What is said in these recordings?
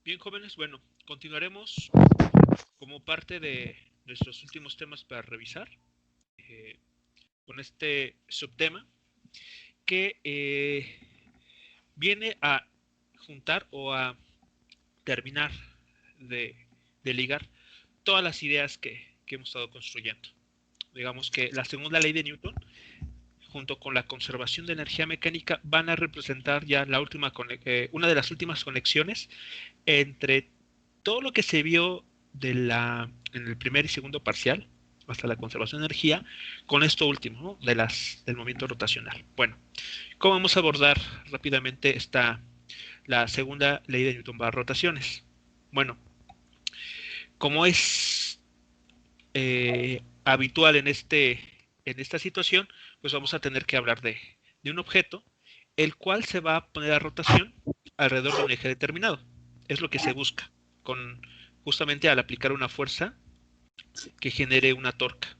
Bien, jóvenes, bueno, continuaremos como parte de nuestros últimos temas para revisar eh, con este subtema que viene a juntar o a terminar de, de ligar todas las ideas que hemos estado construyendo. Digamos que la segunda ley de Newton, junto con la conservación de energía mecánica, van a representar ya una de las últimas conexiones entre todo lo que se vio en el primer y segundo parcial, hasta la conservación de energía, con esto último, ¿no? Del movimiento rotacional. Bueno, ¿cómo vamos a abordar rápidamente la segunda ley de Newton para rotaciones? Bueno, como es habitual en esta situación, pues vamos a tener que hablar de un objeto, el cual se va a poner a rotación alrededor de un eje determinado. Es lo que se busca, justamente al aplicar una fuerza que genere una torca.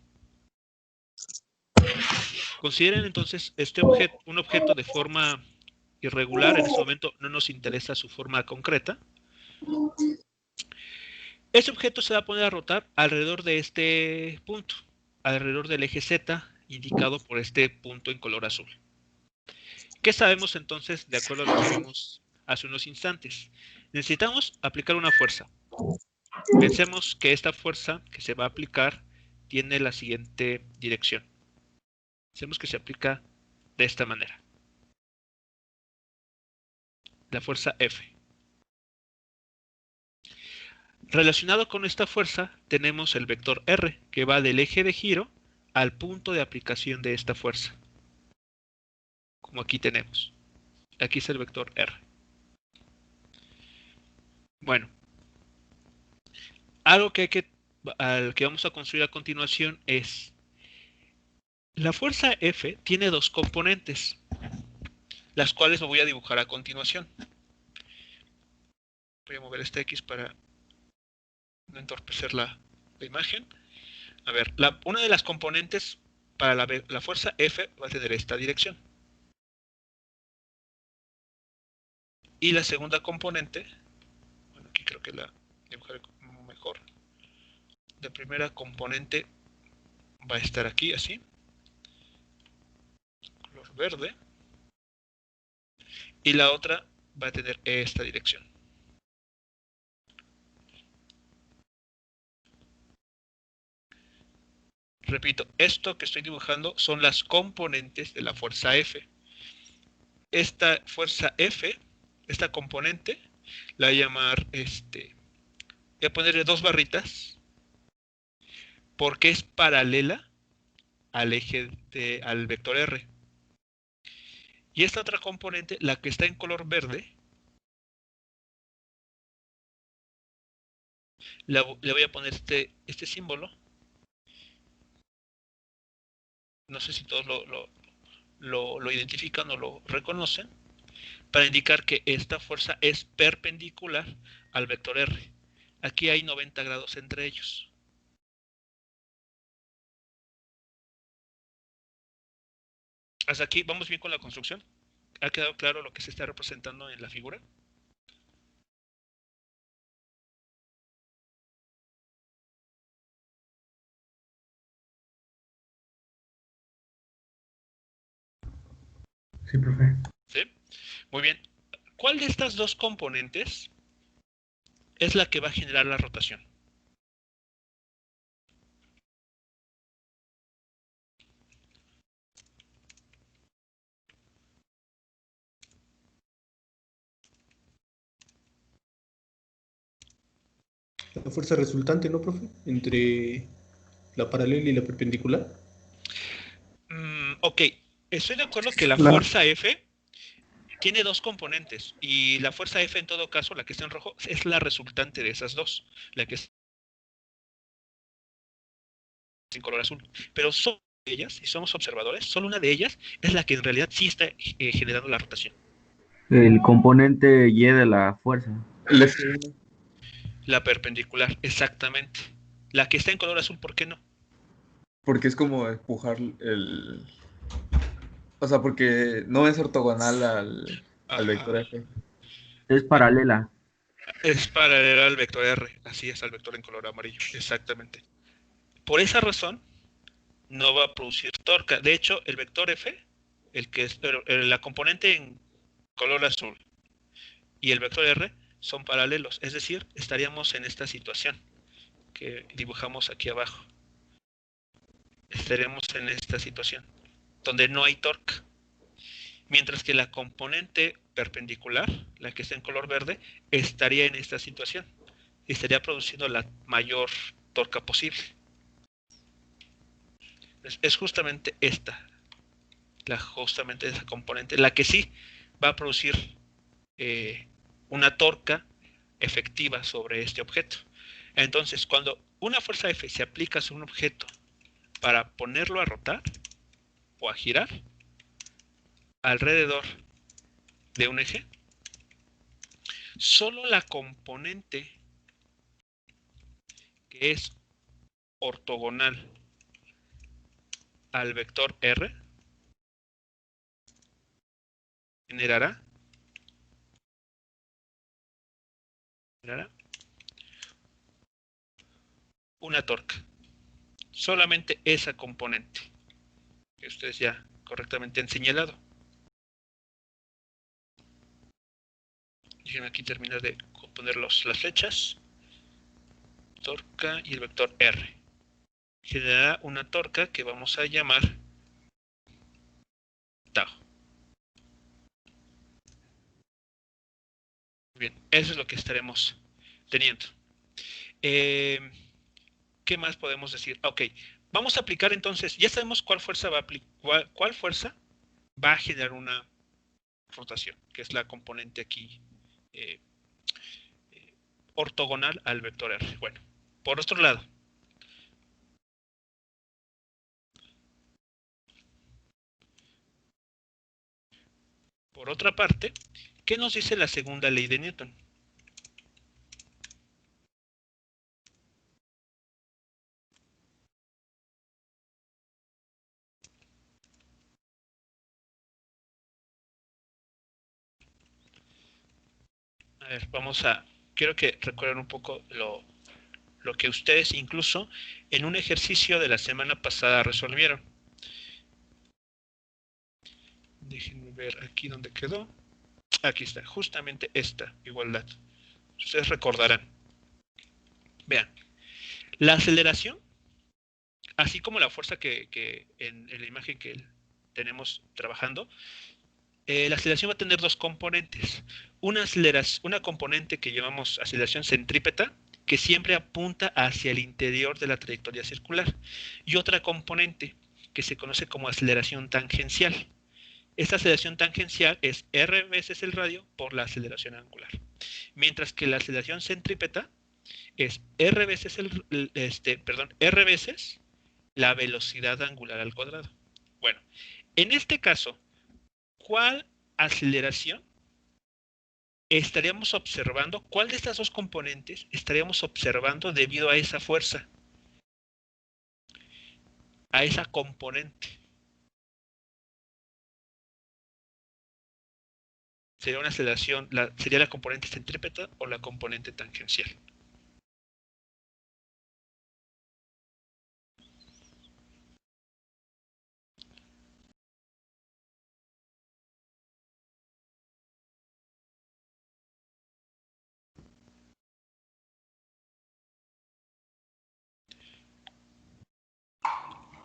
Consideren entonces un objeto de forma irregular. En este momento no nos interesa su forma concreta. Ese objeto se va a poner a rotar alrededor de este punto, alrededor del eje Z, indicado por este punto en color azul. ¿Qué sabemos entonces de acuerdo a lo que vimos hace unos instantes? Necesitamos aplicar una fuerza. Pensemos que esta fuerza que se va a aplicar tiene la siguiente dirección. Pensemos que se aplica de esta manera. La fuerza F. Relacionado con esta fuerza tenemos el vector R, que va del eje de giro al punto de aplicación de esta fuerza. Como aquí tenemos. Aquí es el vector R. Bueno, algo al que vamos a construir a continuación es la fuerza F tiene dos componentes, las cuales me voy a dibujar a continuación. Voy a mover este X para no entorpecer la imagen. A ver, una de las componentes para la fuerza F va a tener esta dirección. Y la segunda componente, bueno, aquí creo que la dibujaré mejor. La primera componente va a estar aquí, así, color verde. Y la otra va a tener esta dirección. Repito, esto que estoy dibujando son las componentes de la fuerza F. Esta fuerza F, esta componente, la voy a llamar, voy a ponerle dos barritas, porque es paralela al al vector R. Y esta otra componente, la que está en color verde, le voy a poner este símbolo. No sé si todos lo identifican o lo reconocen, para indicar que esta fuerza es perpendicular al vector R. Aquí hay 90 grados entre ellos. Hasta aquí vamos bien con la construcción. ¿Ha quedado claro lo que se está representando en la figura? Sí, profe. ¿Sí? Muy bien. ¿Cuál de estas dos componentes es la que va a generar la rotación? La fuerza resultante, ¿no, profe? Entre la paralela y la perpendicular. Ok, estoy de acuerdo que la fuerza F tiene dos componentes y la fuerza F en todo caso, la que está en rojo, es la resultante de esas dos, la que es en color azul. Pero solo ellas, si somos observadores, solo una de ellas es la que en realidad sí está generando la rotación. El componente Y de la fuerza. El F1. La perpendicular, exactamente. La que está en color azul, ¿por qué no? Porque es como empujar el... O sea, porque no es ortogonal al vector F. Es paralela. Es paralelo al vector R, así es, al vector en color amarillo, exactamente. Por esa razón, no va a producir torca. De hecho, el vector F, el que es la componente en color azul y el vector R son paralelos, es decir, estaríamos en esta situación que dibujamos aquí abajo. Estaremos en esta situación, donde no hay torca. Mientras que la componente perpendicular, la que está en color verde, estaría en esta situación. Estaría produciendo la mayor torca posible. Es justamente esta, justamente esa componente, la que sí va a producir una torca efectiva sobre este objeto. Entonces, cuando una fuerza F se aplica sobre un objeto para ponerlo a rotar o a girar alrededor de un eje, solo la componente que es ortogonal al vector R generará una torca. Solamente esa componente que ustedes ya correctamente han señalado. Déjenme aquí terminar de poner las flechas. Torca y el vector R. Generará una torca que vamos a llamar tau. Bien, eso es lo que estaremos teniendo. ¿Qué más podemos decir? Ok, vamos a aplicar entonces, ya sabemos cuál fuerza cuál fuerza va a generar una rotación, que es la componente aquí ortogonal al vector R. Bueno, por otro lado, por otra parte, ¿qué nos dice la segunda ley de Newton? A ver, quiero que recuerden un poco lo que ustedes incluso en un ejercicio de la semana pasada resolvieron. Déjenme ver aquí dónde quedó. Aquí está, justamente esta igualdad. Ustedes recordarán. Vean, la aceleración, así como la fuerza que en la imagen que tenemos trabajando, la aceleración va a tener dos componentes. Una componente que llamamos aceleración centrípeta, que siempre apunta hacia el interior de la trayectoria circular. Y otra componente que se conoce como aceleración tangencial. Esta aceleración tangencial es r veces el radio por la aceleración angular. Mientras que la aceleración centrípeta es r veces r veces la velocidad angular al cuadrado. Bueno, en este caso, ¿cuál aceleración estaríamos observando? ¿Cuál de estas dos componentes estaríamos observando debido a esa fuerza? A esa componente. Sería una aceleración, sería la componente centrípeta o la componente tangencial.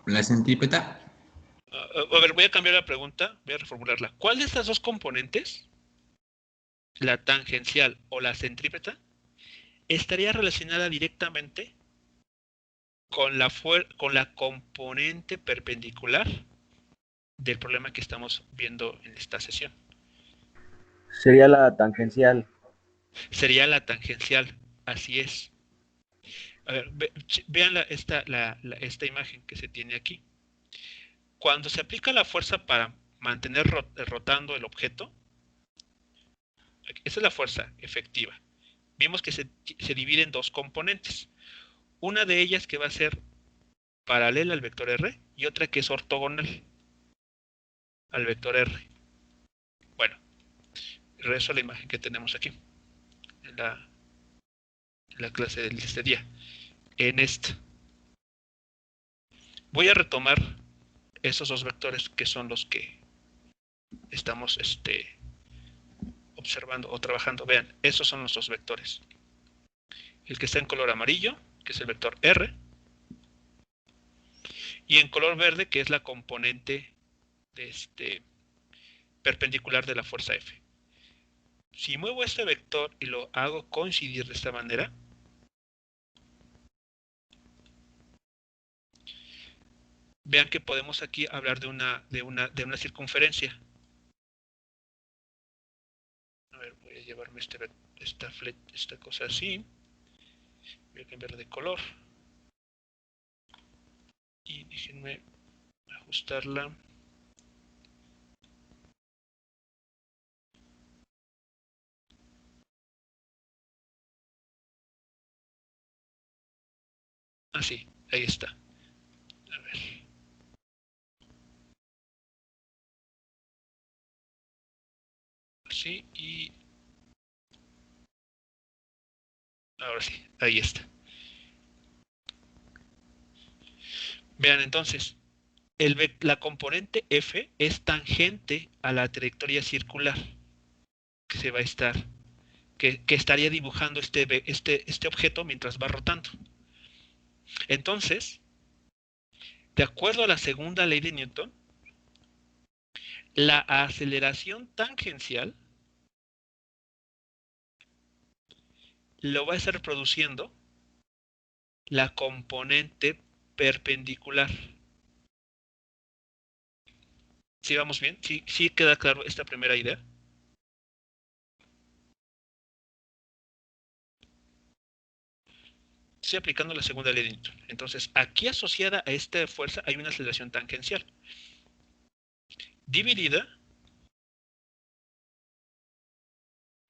La centrípeta. A ver, voy a cambiar la pregunta, voy a reformularla. ¿Cuál de estas dos componentes, la tangencial o la centrípeta, estaría relacionada directamente con la componente perpendicular del problema que estamos viendo en esta sesión? Sería la tangencial. Sería la tangencial, así es. A ver, vean esta imagen que se tiene aquí. Cuando se aplica la fuerza para mantener rotando el objeto, esa es la fuerza efectiva. Vimos que se divide en dos componentes. Una de ellas que va a ser paralela al vector R y otra que es ortogonal al vector R. Bueno, regreso a la imagen que tenemos aquí, en la la clase de este día. En esta. Voy a retomar esos dos vectores que son los que estamos observando o trabajando. Vean, esos son los dos vectores. El que está en color amarillo, que es el vector R, y en color verde, que es la componente de perpendicular de la fuerza F. Si muevo este vector y lo hago coincidir de esta manera, vean que podemos aquí hablar de una circunferencia. A ver, voy a llevarme esta cosa así. Voy a cambiar de color. Y déjenme ajustarla. Así, ahí está. A ver. Así y... ahora sí, ahí está. Vean entonces, la componente F es tangente a la trayectoria circular que se va a estar, que estaría dibujando este objeto mientras va rotando. Entonces, de acuerdo a la segunda ley de Newton, la aceleración tangencial lo va a estar produciendo la componente perpendicular. ¿Sí vamos bien? ¿Sí queda claro esta primera idea? Estoy aplicando la segunda ley de Newton. Entonces, aquí asociada a esta fuerza hay una aceleración tangencial. Dividida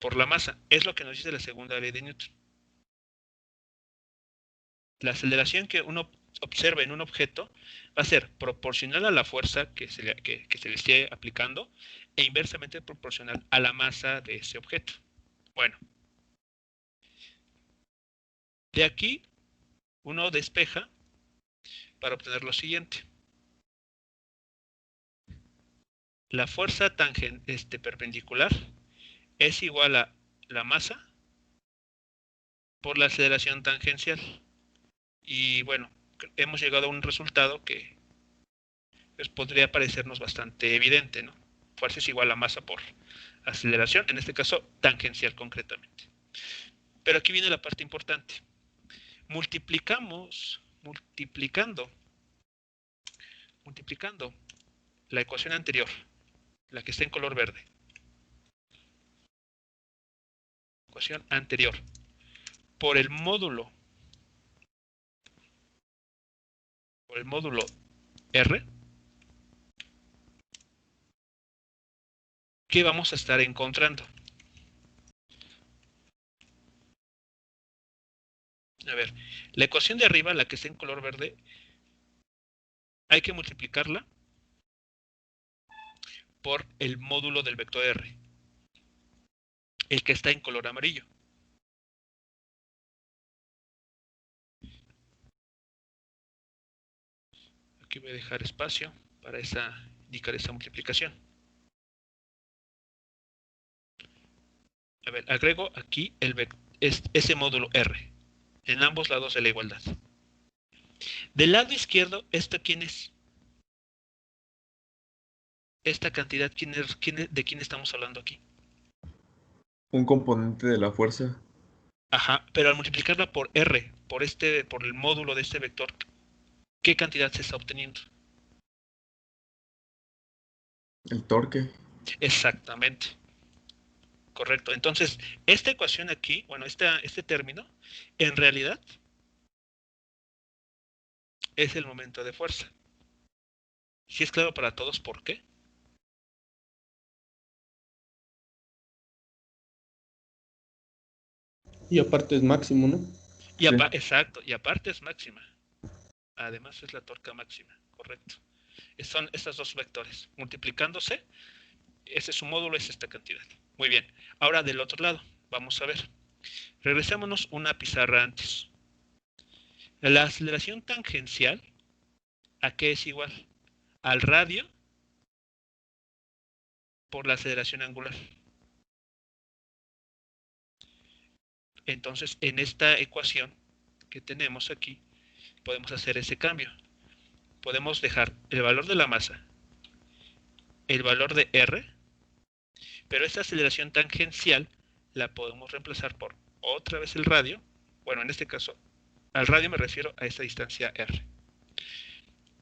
por la masa. Es lo que nos dice la segunda ley de Newton. La aceleración que uno observa en un objeto va a ser proporcional a la fuerza que se le esté aplicando e inversamente proporcional a la masa de ese objeto. Bueno. De aquí uno despeja para obtener lo siguiente. La fuerza perpendicular es igual a la masa por la aceleración tangencial. Y bueno, hemos llegado a un resultado que pues, podría parecernos bastante evidente, ¿no? Fuerza es igual a masa por aceleración, en este caso tangencial concretamente. Pero aquí viene la parte importante. Multiplicando la ecuación anterior, la que está en color verde. Ecuación anterior. Por el módulo R, ¿qué vamos a estar encontrando? A ver, la ecuación de arriba, la que está en color verde, hay que multiplicarla por el módulo del vector R, el que está en color amarillo. Aquí voy a dejar espacio para indicar esa multiplicación. A ver, agrego aquí ese módulo R en ambos lados de la igualdad. Del lado izquierdo, ¿esto quién es? Esta cantidad, ¿de quién estamos hablando aquí? Un componente de la fuerza. Ajá, pero al multiplicarla por R, por el módulo de este vector, ¿qué cantidad se está obteniendo? El torque. Exactamente. Correcto. Entonces, esta ecuación aquí, bueno, este término, en realidad es el momento de fuerza. ¿Sí es claro para todos por qué? Y aparte es máximo, ¿no? Sí. Exacto, y aparte es máxima. Además es la torca máxima, correcto. Son estos dos vectores. Multiplicándose, ese es su módulo, es esta cantidad. Muy bien. Ahora del otro lado, vamos a ver. Regresémonos una pizarra antes. La aceleración tangencial, ¿a qué es igual? Al radio por la aceleración angular. Entonces, en esta ecuación que tenemos aquí, podemos hacer ese cambio. Podemos dejar el valor de la masa, el valor de R, pero esta aceleración tangencial la podemos reemplazar por otra vez el radio. Bueno, en este caso, al radio me refiero a esta distancia R.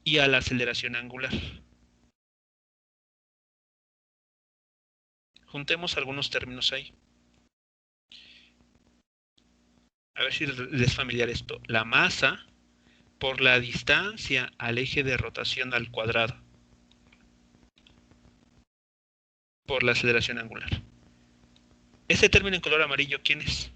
Y a la aceleración angular. Juntemos algunos términos ahí. A ver si les es familiar esto. La masa por la distancia al eje de rotación al cuadrado por la aceleración angular. Este término en color amarillo, ¿quién es?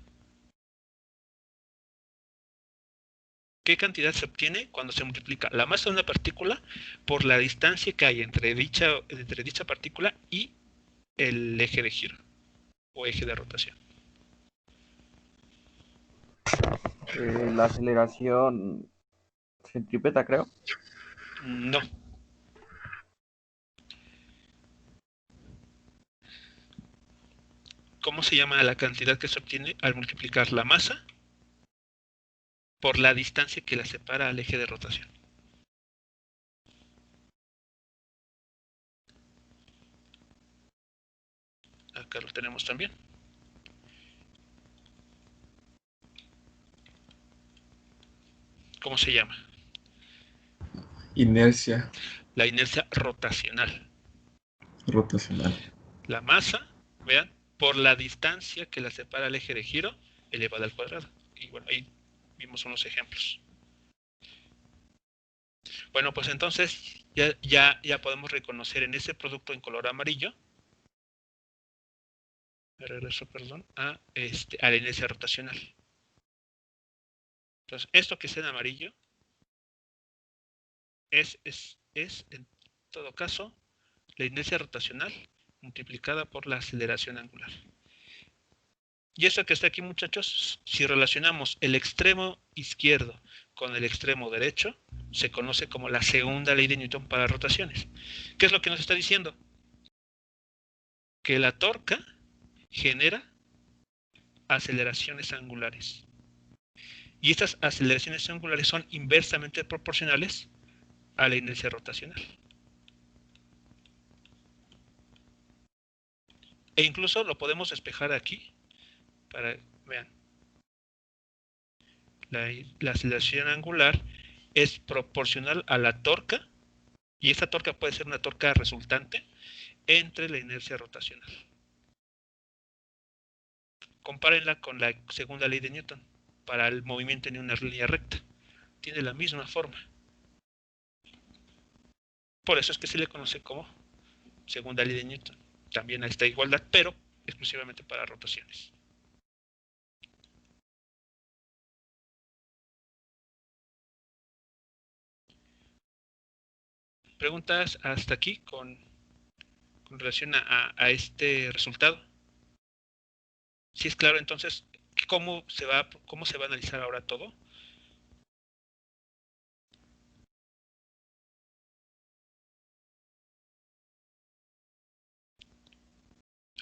¿Qué cantidad se obtiene cuando se multiplica la masa de una partícula por la distancia que hay entre dicha partícula y el eje de giro o eje de rotación? La aceleración centrípeta, creo. No. ¿Cómo se llama la cantidad que se obtiene al multiplicar la masa por la distancia que la separa al eje de rotación? Acá lo tenemos también. ¿Cómo se llama? Inercia La inercia rotacional. rotacional. La masa, vean, por la distancia que la separa al eje de giro elevada al cuadrado. Y bueno, ahí vimos unos ejemplos. Bueno, pues entonces ya podemos reconocer en ese producto en color amarillo, me regreso, perdón, a la inercia rotacional. Entonces, esto que está en amarillo es en todo caso la inercia rotacional multiplicada por la aceleración angular. Y esto que está aquí, muchachos, si relacionamos el extremo izquierdo con el extremo derecho, se conoce como la segunda ley de Newton para rotaciones. ¿Qué es lo que nos está diciendo? Que la torca genera aceleraciones angulares. Y estas aceleraciones angulares son inversamente proporcionales a la inercia rotacional. E incluso lo podemos despejar aquí para, vean, la aceleración angular es proporcional a la torca, y esta torca puede ser una torca resultante entre la inercia rotacional. Compárenla con la segunda ley de Newton para el movimiento en una línea recta. Tiene la misma forma. Por eso es que se le conoce como segunda ley de Newton. También a esta igualdad, pero exclusivamente para rotaciones. ¿Preguntas hasta aquí con relación a este resultado? Si es claro, entonces, ¿cómo se va a analizar ahora todo?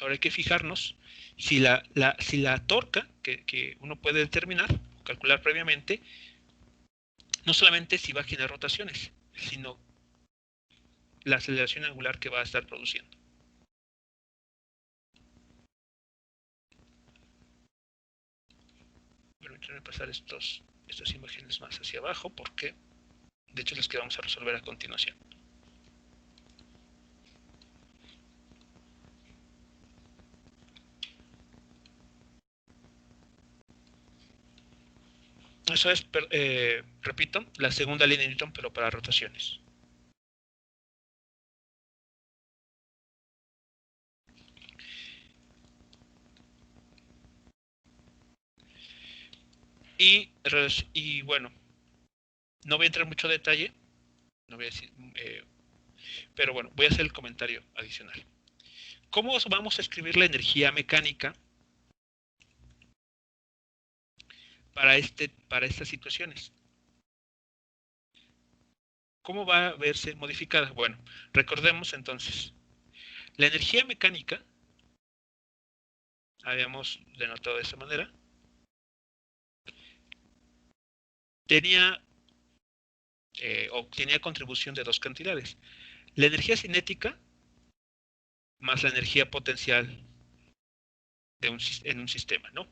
Ahora hay que fijarnos si la torca que uno puede determinar, calcular previamente, no solamente si va a generar rotaciones, sino la aceleración angular que va a estar produciendo. Permítanme pasar estas imágenes más hacia abajo porque de hecho las que vamos a resolver a continuación. Eso es, repito, la segunda ley de Newton, pero para rotaciones. Y bueno, no voy a entrar en mucho detalle, no voy a decir, pero bueno, voy a hacer el comentario adicional. ¿Cómo vamos a escribir la energía mecánica para estas situaciones. ¿Cómo va a verse modificada? Bueno, recordemos entonces, la energía mecánica, habíamos denotado de esa manera, tenía contribución de dos cantidades. La energía cinética más la energía potencial en un sistema, ¿no?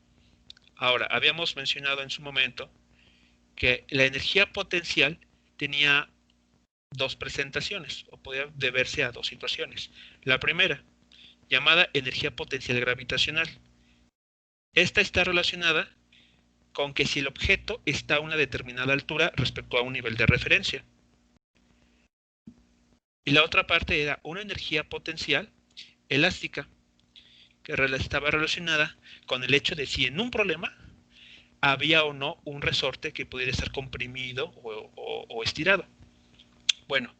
Ahora, habíamos mencionado en su momento que la energía potencial tenía dos presentaciones, o podía deberse a dos situaciones. La primera, llamada energía potencial gravitacional. Esta está relacionada con que si el objeto está a una determinada altura respecto a un nivel de referencia. Y la otra parte era una energía potencial elástica, que estaba relacionada con el hecho de si en un problema había o no un resorte que pudiera estar comprimido o estirado. Bueno,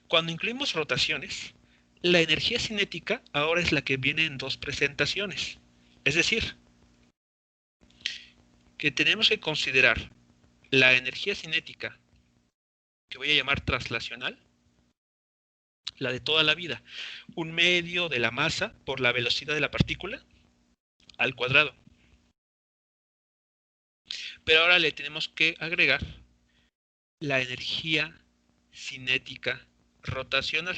cuando incluimos rotaciones, la energía cinética ahora es la que viene en dos presentaciones. Es decir, que tenemos que considerar la energía cinética, que voy a llamar traslacional, la de toda la vida, un medio de la masa por la velocidad de la partícula al cuadrado. Pero ahora le tenemos que agregar la energía cinética rotacional.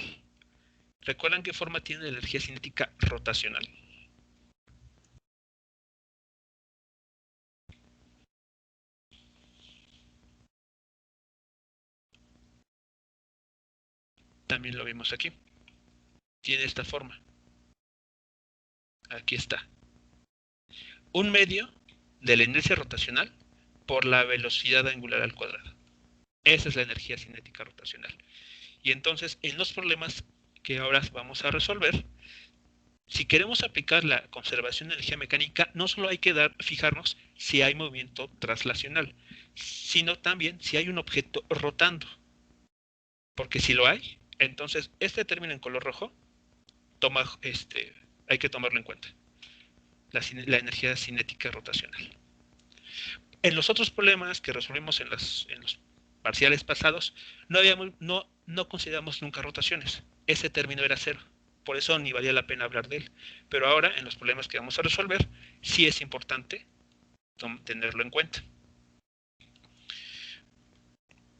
¿Recuerdan qué forma tiene la energía cinética rotacional? También lo vimos aquí. Tiene esta forma. Aquí está. Un medio de la inercia rotacional por la velocidad angular al cuadrado. Esa es la energía cinética rotacional. Y entonces, en los problemas que ahora vamos a resolver, si queremos aplicar la conservación de energía mecánica, no solo hay que fijarnos si hay movimiento traslacional, sino también si hay un objeto rotando. Porque si lo hay, entonces este término en color rojo hay que tomarlo en cuenta. La energía cinética rotacional. En los otros problemas que resolvimos en los parciales pasados, no consideramos nunca rotaciones. Ese término era cero. Por eso ni valía la pena hablar de él. Pero ahora, en los problemas que vamos a resolver, sí es importante tenerlo en cuenta.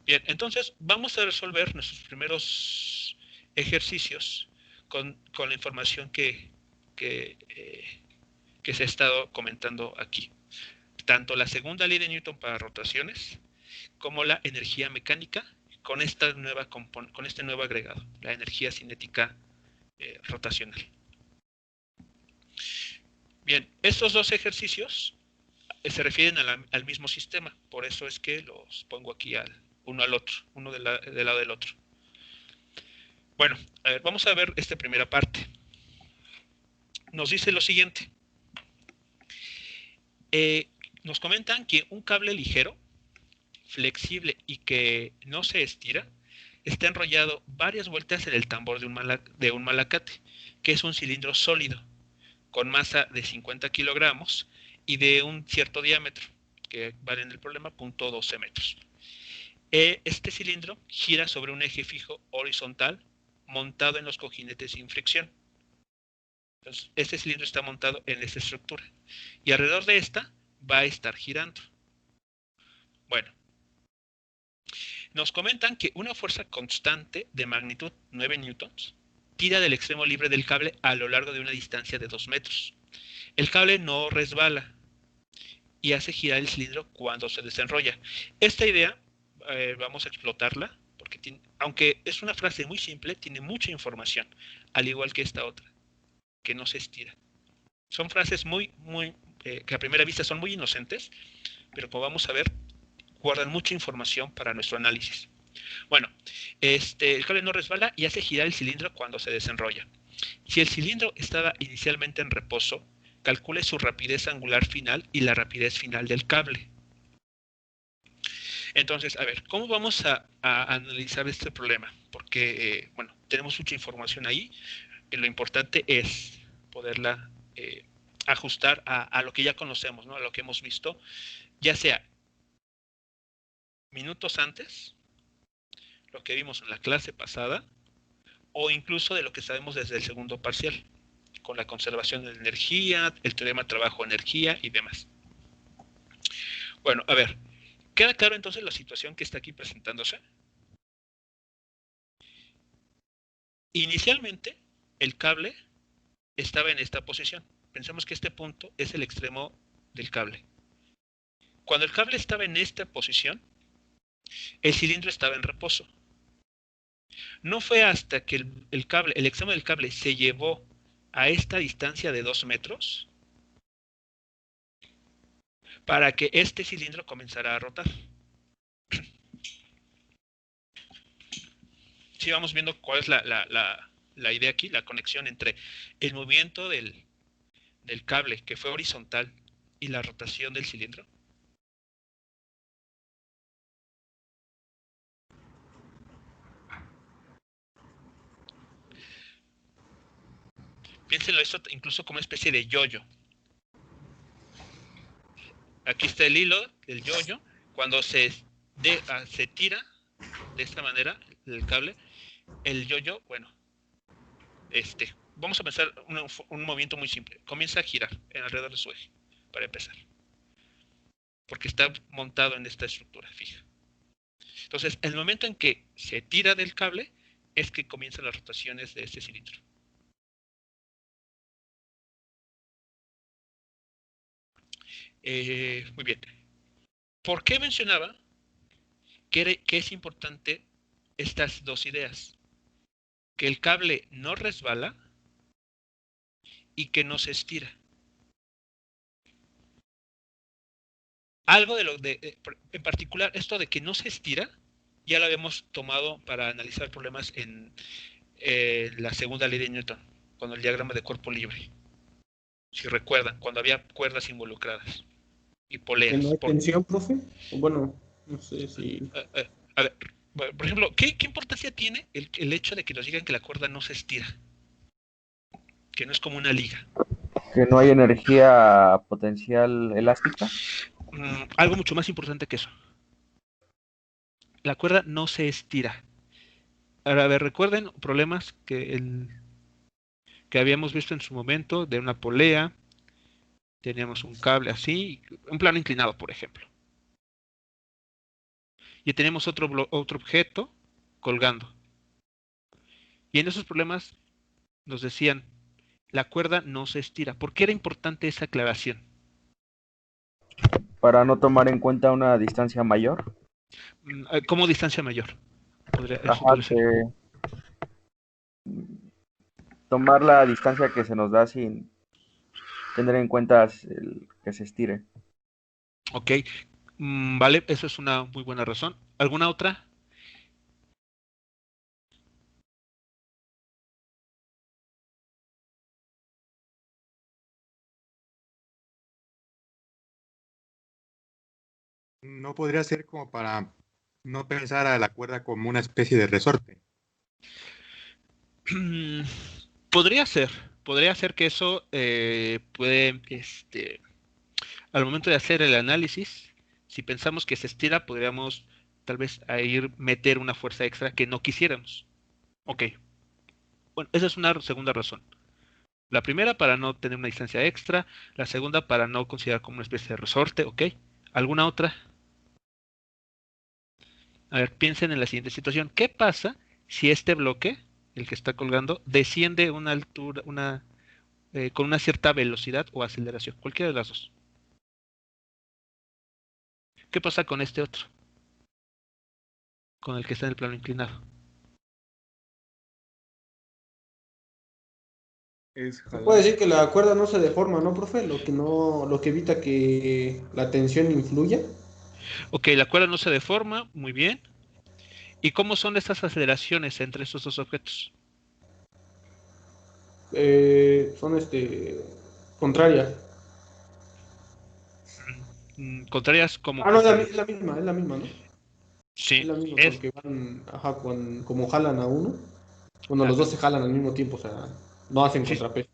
Bien, entonces vamos a resolver nuestros primeros ejercicios con la información que se ha estado comentando aquí. Tanto la segunda ley de Newton para rotaciones como la energía mecánica con este nuevo agregado, la energía cinética rotacional. Bien, estos dos ejercicios se refieren al mismo sistema, por eso es que los pongo aquí uno al otro, uno del lado del otro. Bueno, a ver, vamos a ver esta primera parte. Nos dice lo siguiente. Nos comentan que un cable ligero, flexible y que no se estira, está enrollado varias vueltas en el tambor de un malacate, que es un cilindro sólido, con masa de 50 kilogramos y de un cierto diámetro, que vale en el problema 0.12 metros. Este cilindro gira sobre un eje fijo horizontal montado en los cojinetes sin fricción. Entonces, este cilindro está montado en esta estructura y alrededor de esta va a estar girando. Bueno, nos comentan que una fuerza constante de magnitud 9 newtons tira del extremo libre del cable a lo largo de una distancia de 2 metros. El cable no resbala y hace girar el cilindro cuando se desenrolla. Esta idea vamos a explotarla porque aunque es una frase muy simple, tiene mucha información, al igual que esta otra, que no se estira. Son frases que a primera vista son muy inocentes, pero como vamos a ver, guardan mucha información para nuestro análisis. Bueno, el cable no resbala y hace girar el cilindro cuando se desenrolla. Si el cilindro estaba inicialmente en reposo, calcule su rapidez angular final y la rapidez final del cable. Entonces, a ver, ¿cómo vamos a analizar este problema? Porque, bueno, tenemos mucha información ahí y lo importante es poderla ajustar a lo que ya conocemos, ¿no? A lo que hemos visto, ya sea minutos antes, lo que vimos en la clase pasada, o incluso de lo que sabemos desde el segundo parcial, con la conservación de energía, el teorema trabajo-energía y demás. Bueno, a ver, ¿queda claro entonces la situación que está aquí presentándose? Inicialmente, el cable estaba en esta posición. Pensemos que este punto es el extremo del cable. Cuando el cable estaba en esta posición, el cilindro estaba en reposo. No fue hasta que el extremo del cable se llevó a esta distancia de 2 metros para que este cilindro comenzara a rotar. Sí, vamos viendo cuál es la idea aquí, la conexión entre el movimiento del cable que fue horizontal y la rotación del cilindro. Piénsenlo esto incluso como una especie de yoyo. Aquí está el hilo del yoyo. Cuando se tira de esta manera el cable, el yoyo, bueno, vamos a pensar un movimiento muy simple. Comienza a girar alrededor de su eje, para empezar. Porque está montado en esta estructura fija. Entonces, el momento en que se tira del cable es que comienzan las rotaciones de este cilindro. Muy bien. ¿Por qué mencionaba que es importante estas dos ideas? Que el cable no resbala y que no se estira. Algo en particular, esto de que no se estira, ya lo habíamos tomado para analizar problemas en la segunda ley de Newton, con el diagrama de cuerpo libre. Si recuerdan, cuando había cuerdas involucradas y poleas. ¿No hay tensión, profe? Bueno, no sé si... A ver, por ejemplo, ¿qué importancia tiene el hecho de que nos digan que la cuerda no se estira? Que no es como una liga. Que no hay energía potencial elástica. Algo mucho más importante que eso. La cuerda no se estira. Ahora, a ver, recuerden problemas que habíamos visto en su momento de una polea. Teníamos un cable así, un plano inclinado, por ejemplo. Y tenemos otro objeto colgando. Y en esos problemas nos decían, la cuerda no se estira. ¿Por qué era importante esa aclaración? Para no tomar en cuenta una distancia mayor. ¿Cómo distancia mayor? Ajá, tomar la distancia que se nos da sin tener en cuenta que se estire. Ok, vale, eso es una muy buena razón. ¿Alguna otra? No podría ser como para no pensar a la cuerda como una especie de resorte. Podría ser que eso puede, al momento de hacer el análisis, si pensamos que se estira, podríamos tal vez meter una fuerza extra que no quisiéramos. Ok, bueno, esa es una segunda razón. La primera para no tener una distancia extra, la segunda para no considerar como una especie de resorte, ok. ¿Alguna otra? A ver, piensen en la siguiente situación. ¿Qué pasa si este bloque, el que está colgando, desciende a una altura, con una cierta velocidad o aceleración? Cualquiera de las dos. ¿Qué pasa con este otro? Con el que está en el plano inclinado. Se puede decir que la cuerda no se deforma, ¿no, profe? Lo que evita que la tensión influya. Ok, la cuerda no se deforma, muy bien. ¿Y cómo son estas aceleraciones entre estos dos objetos? Son contrarias. Contrarias como No, contrarias. es la misma, ¿no? Es Sí, la misma porque van, como jalan a uno. Bueno, los dos se jalan al mismo tiempo, o sea, no hacen sí, contrapeso.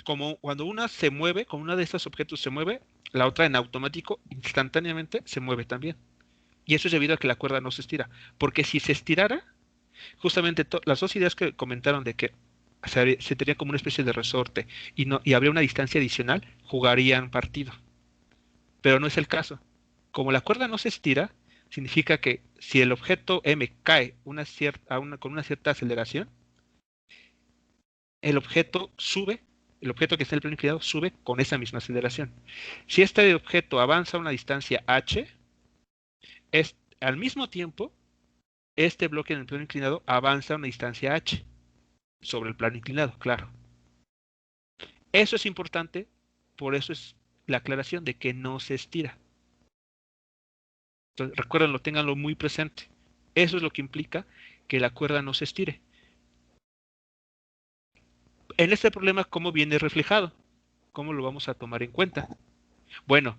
como cuando una se mueve, como una de estos objetos se mueve, la otra en automático, instantáneamente, se mueve también. Y eso es debido a que la cuerda no se estira. Porque si se estirara, justamente las dos ideas que comentaron de que se tenía como una especie de resorte y habría una distancia adicional, jugarían partido. Pero no es el caso. Como la cuerda no se estira, significa que si el objeto M cae con una cierta aceleración, el objeto sube, el objeto que está en el plano inclinado sube con esa misma aceleración. Si este objeto avanza a una distancia h, al mismo tiempo, este bloque en el plano inclinado avanza a una distancia h sobre el plano inclinado, claro. Eso es importante, por eso es la aclaración de que no se estira. Entonces, recuérdenlo, ténganlo muy presente. Eso es lo que implica que la cuerda no se estire. En este problema, ¿cómo viene reflejado? ¿Cómo lo vamos a tomar en cuenta? Bueno,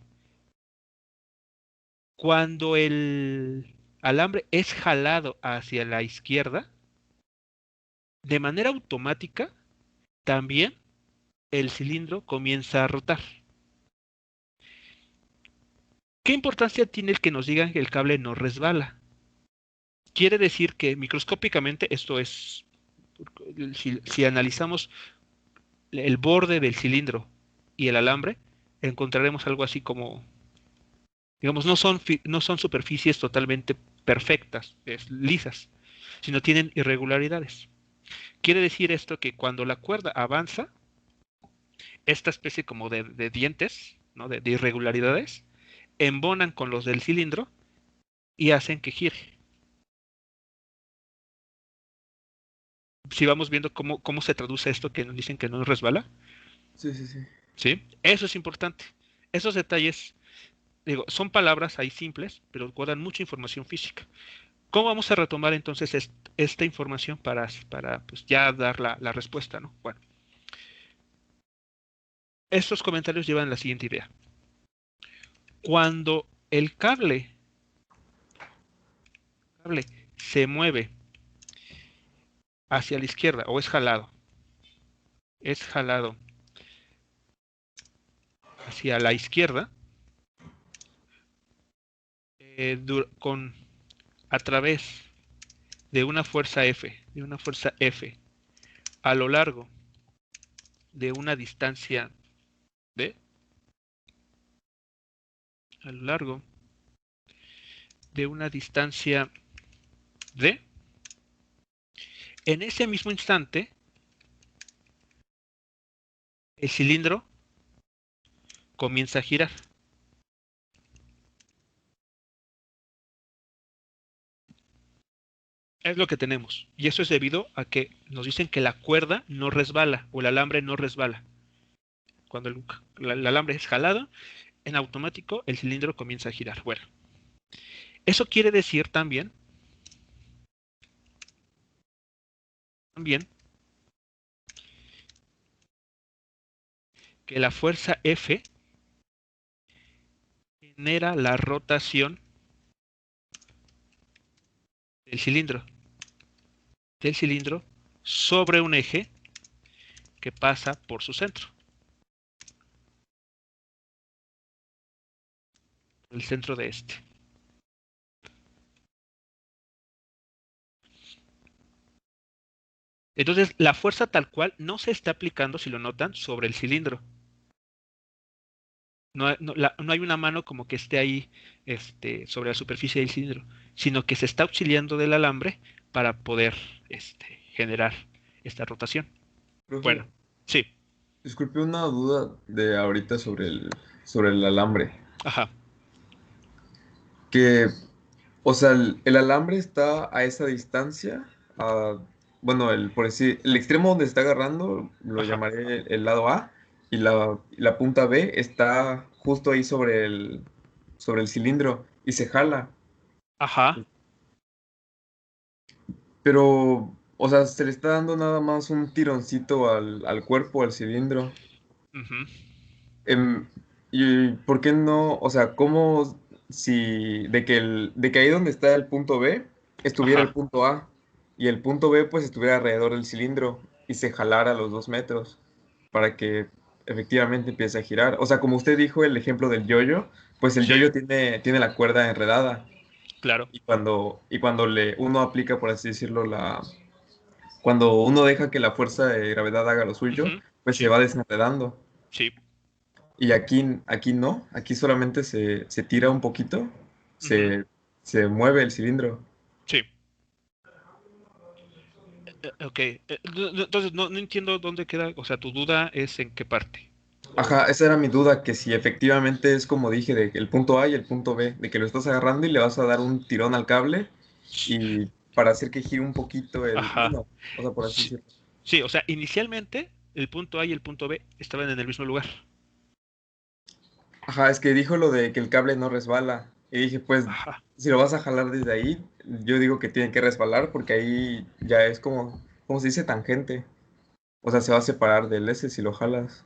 cuando el alambre es jalado hacia la izquierda, de manera automática, también el cilindro comienza a rotar. ¿Qué importancia tiene el que nos digan que el cable no resbala? Quiere decir que microscópicamente, esto es, si analizamos el borde del cilindro y el alambre, encontraremos algo así como, digamos, no son superficies totalmente perfectas, lisas, sino tienen irregularidades. Quiere decir esto que cuando la cuerda avanza, esta especie como de dientes, ¿no? de irregularidades, embonan con los del cilindro y hacen que gire. Si vamos viendo cómo se traduce esto que nos dicen que no resbala. Sí, sí, sí. ¿Sí? Eso es importante. Esos detalles, digo, son palabras ahí simples, pero guardan mucha información física. ¿Cómo vamos a retomar entonces esta información para pues, ya dar la respuesta, ¿no? Bueno, estos comentarios llevan la siguiente idea. Cuando el cable se mueve hacia la izquierda o es jalado hacia la izquierda, a través de una fuerza F, a lo largo de una distancia D, a lo largo de una distancia D, en ese mismo instante, el cilindro comienza a girar. Es lo que tenemos. Y eso es debido a que nos dicen que la cuerda no resbala o el alambre no resbala. Cuando el alambre es jalado, en automático el cilindro comienza a girar. Bueno, eso quiere decir también que la fuerza F genera la rotación del cilindro sobre un eje que pasa por su centro. El centro de este. Entonces, la fuerza tal cual no se está aplicando, si lo notan, sobre el cilindro. No hay una mano como que esté ahí sobre la superficie del cilindro, sino que se está auxiliando del alambre para poder generar esta rotación. Profe, Bueno, sí. disculpe una duda de ahorita sobre el alambre. Ajá. Que, o sea, el alambre está a esa distancia, bueno, por decir, el extremo donde se está agarrando lo Ajá. llamaré el lado A y la punta B está justo ahí sobre el cilindro y se jala. Ajá. Pero, o sea, se le está dando nada más un tironcito al cuerpo, al cilindro. Ujú. ¿Y por qué no? O sea, ¿cómo si de que ahí donde está el punto B estuviera el Ajá. punto A y el punto B pues estuviera alrededor del cilindro y se jalara a los 2 metros para que efectivamente empiece a girar? O sea, como usted dijo el ejemplo del yoyo, pues el Sí, yoyo tiene la cuerda enredada. Claro. y cuando uno aplica, por así decirlo, cuando uno deja que la fuerza de gravedad haga lo suyo, Ujú. pues se Sí, va desenredando. sí. Y aquí no, aquí solamente se tira un poquito, Ujú. se mueve el cilindro. Sí. Ok. Entonces, no entiendo dónde queda, o sea, tu duda es en qué parte. Ajá, esa era mi duda, que si efectivamente es como dije, de que el punto A y el punto B, de que lo estás agarrando y le vas a dar un tirón al cable y para hacer que gire un poquito Ajá. bueno, o sea, por así Sí, decirlo. sí, o sea, inicialmente el punto A y el punto B estaban en el mismo lugar. Ajá, es que dijo lo de que el cable no resbala. Y dije, pues, Ajá. si lo vas a jalar desde ahí, yo digo que tiene que resbalar porque ahí ya es como se dice tangente. O sea, se va a separar del S si lo jalas.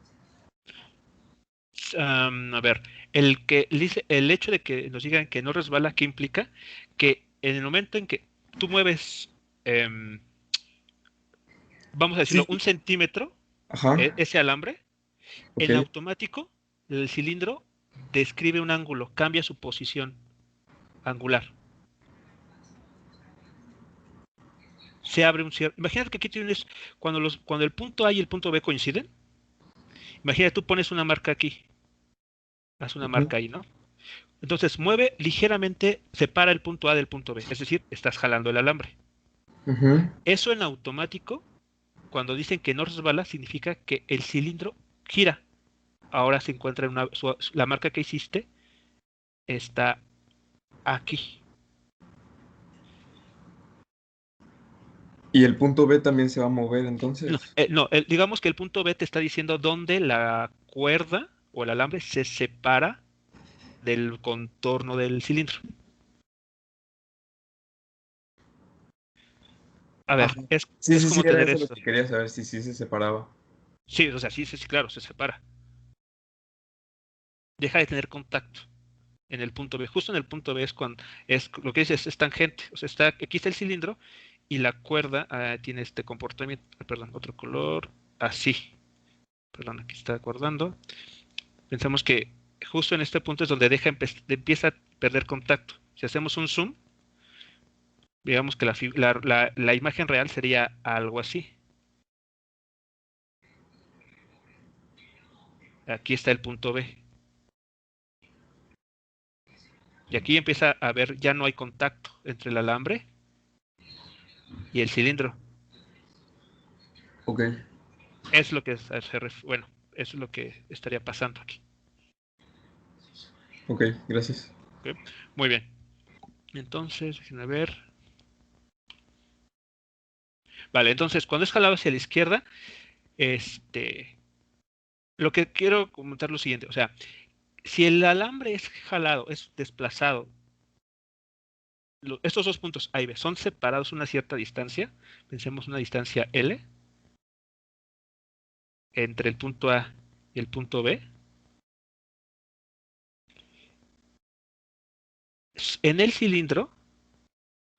A ver, el hecho de que nos digan que no resbala, ¿qué implica? Que en el momento en que tú mueves, em, vamos a decirlo, Sí, 1 centímetro, ajá, ese alambre, ok. en automático el cilindro describe un ángulo, cambia su posición angular. Se abre un cierto. Imagínate que aquí tienes, cuando el punto A y el punto B coinciden, imagínate tú pones una marca aquí, haz una Ujú, marca ahí, ¿no? Entonces mueve ligeramente, separa el punto A del punto B, es decir, estás jalando el alambre. ujú. Eso en automático, cuando dicen que no resbala, significa que el cilindro gira. Ahora se encuentra en la marca que hiciste está aquí. Y el punto B también se va a mover No, entonces. no, digamos que el punto B te está diciendo dónde la cuerda o el alambre se separa del contorno del cilindro. A ver, Ajá. Sí, es sí, sí, como era tener eso lo esto. que quería saber, si sí se separaba. Sí, o sea, sí, sí, sí, claro, se separa. Deja de tener contacto en el punto B. Justo en el punto B es cuando es lo que dices, es tangente. O sea, aquí está el cilindro y la cuerda tiene este comportamiento. Perdón, otro color. Así. Perdón, aquí está acordando. Pensamos que justo en este punto es donde empieza a perder contacto. Si hacemos un zoom, digamos que la imagen real sería algo así. Aquí está el punto B. Y aquí empieza a ver, ya no hay contacto entre el alambre y el cilindro. Ok, Es lo que bueno, eso es lo que estaría pasando aquí. ok, gracias. ¿Ok? Muy bien. Entonces, déjenme ver. Vale, entonces, cuando es jalado hacia la izquierda, este, lo que quiero comentar es lo siguiente, o sea, si el alambre es jalado, es desplazado, estos dos puntos A y B son separados una cierta distancia, pensemos una distancia L, entre el punto A y el punto B, en el cilindro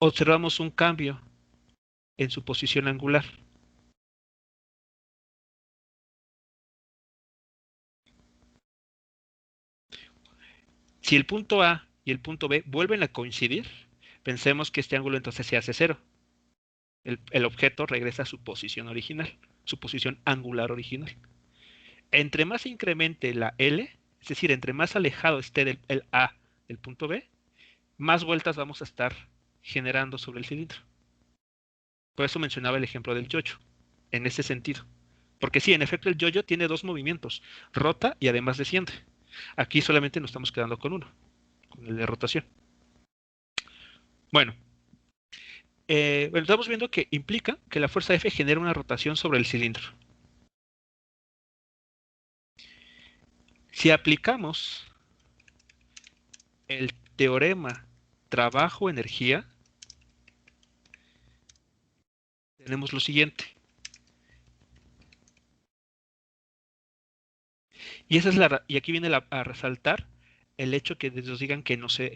observamos un cambio en su posición angular. Si el punto A y el punto B vuelven a coincidir, pensemos que este ángulo entonces se hace cero. El objeto regresa a su posición original, su posición angular original. Entre más se incremente la L, es decir, entre más alejado esté el A del punto B, más vueltas vamos a estar generando sobre el cilindro. Por eso mencionaba el ejemplo del yoyo, en ese sentido. Porque sí, en efecto el yoyo tiene dos movimientos, rota y además desciende. Aquí solamente nos estamos quedando con uno, con el de rotación. Bueno, bueno, estamos viendo que implica que la fuerza F genera una rotación sobre el cilindro. Si aplicamos el teorema trabajo-energía, tenemos lo siguiente. Y esa es y aquí viene a resaltar el hecho que nos digan que no se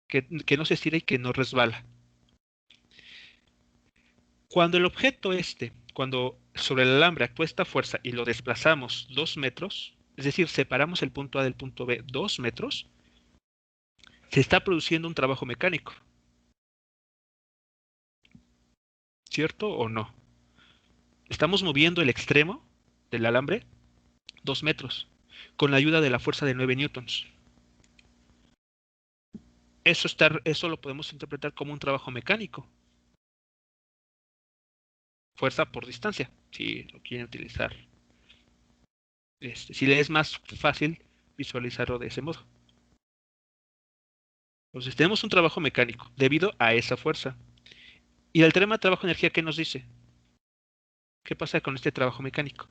que no se estira y que no resbala. Cuando el objeto cuando sobre el alambre actúa esta fuerza y lo desplazamos 2 metros, es decir, separamos el punto A del punto B 2 metros, se está produciendo un trabajo mecánico. ¿Cierto o no? Estamos moviendo el extremo del alambre 2 metros con la ayuda de la fuerza de 9 newtons. Eso lo podemos interpretar como un trabajo mecánico. Fuerza por distancia, si lo quieren utilizar. Si le es más fácil visualizarlo de ese modo. Entonces tenemos un trabajo mecánico debido a esa fuerza. Y el teorema de trabajo-energía, ¿qué nos dice? ¿Qué pasa con este trabajo mecánico?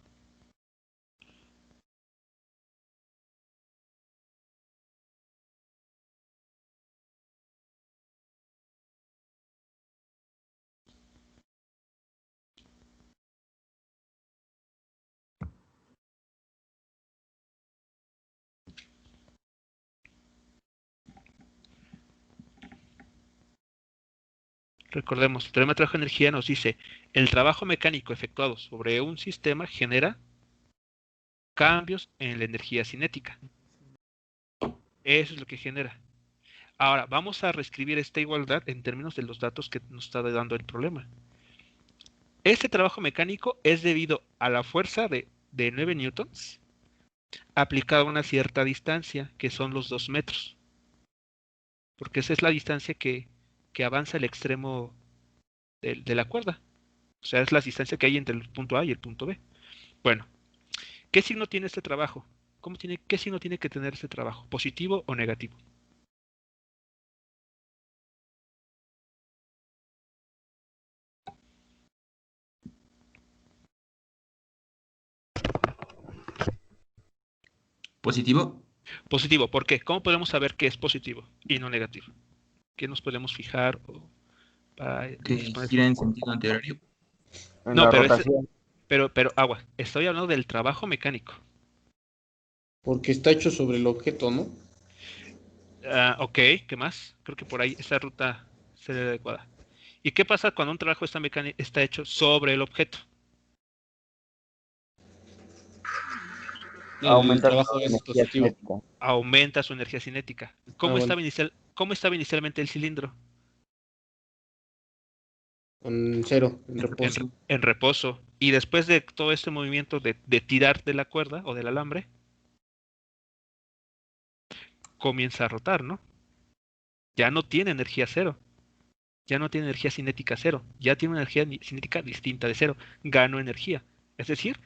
Recordemos, el teorema de trabajo-energía nos dice, el trabajo mecánico efectuado sobre un sistema genera cambios en la energía cinética. Eso es lo que genera. Ahora, vamos a reescribir esta igualdad en términos de los datos que nos está dando el problema. Este trabajo mecánico es debido a la fuerza de 9 newtons aplicada a una cierta distancia, que son los 2 metros. Porque esa es la distancia que avanza el extremo de la cuerda. O sea, es la distancia que hay entre el punto A y el punto B. Bueno, ¿qué signo tiene este trabajo? ¿Qué signo tiene que tener este trabajo? ¿Positivo o negativo? ¿Positivo? Positivo, ¿por qué? ¿Cómo podemos saber que es positivo y no negativo? ¿Qué nos podemos fijar para Que disponer? gira en sentido antihorario. En No, la pero rotación. pero agua, estoy hablando del trabajo mecánico. Porque está hecho sobre el objeto, ¿no? Ok, ¿qué más? Creo que por ahí esa ruta sería adecuada. ¿Y qué pasa cuando un trabajo está hecho sobre el objeto? El Aumenta trabajo su es energía positivo. cinética. Aumenta su energía cinética. ¿Cómo Bueno. estaba inicialmente el cilindro? Con cero, en reposo. En reposo. Y después de todo este movimiento de tirar de la cuerda o del alambre, comienza a rotar, ¿no? Ya no tiene energía cero. Ya no tiene energía cinética cero. Ya tiene una energía cinética distinta de cero. Ganó energía. Es decir,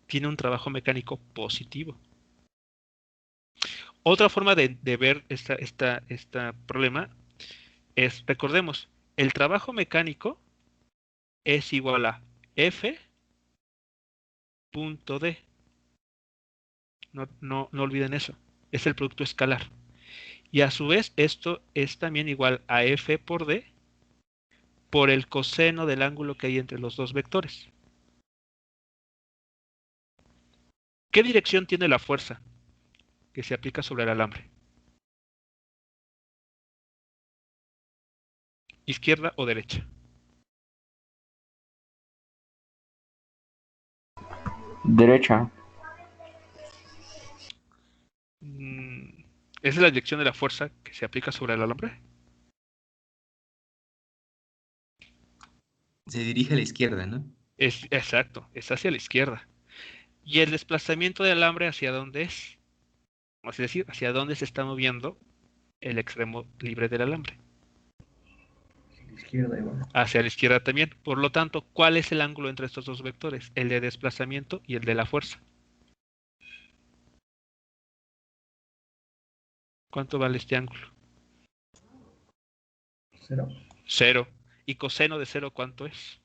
tiene un trabajo mecánico positivo. Otra forma de ver este problema es, recordemos, el trabajo mecánico es igual a F punto D. No olviden eso. Es el producto escalar. Y a su vez, esto es también igual a F por D por el coseno del ángulo que hay entre los dos vectores. ¿Qué dirección tiene la fuerza que se aplica sobre el alambre? ¿Izquierda o derecha? Derecha. ¿Esa es la dirección de la fuerza que se aplica sobre el alambre? Se dirige a la izquierda, ¿no? Exacto, es hacia la izquierda. ¿Y el desplazamiento del alambre hacia dónde es? Es decir, hacia dónde se está moviendo el extremo libre del alambre. Izquierda igual. Hacia la izquierda también. Por lo tanto, ¿cuál es el ángulo entre estos dos vectores? El de desplazamiento y el de la fuerza. ¿Cuánto vale este ángulo? 0. 0. ¿Y coseno de 0 cuánto es?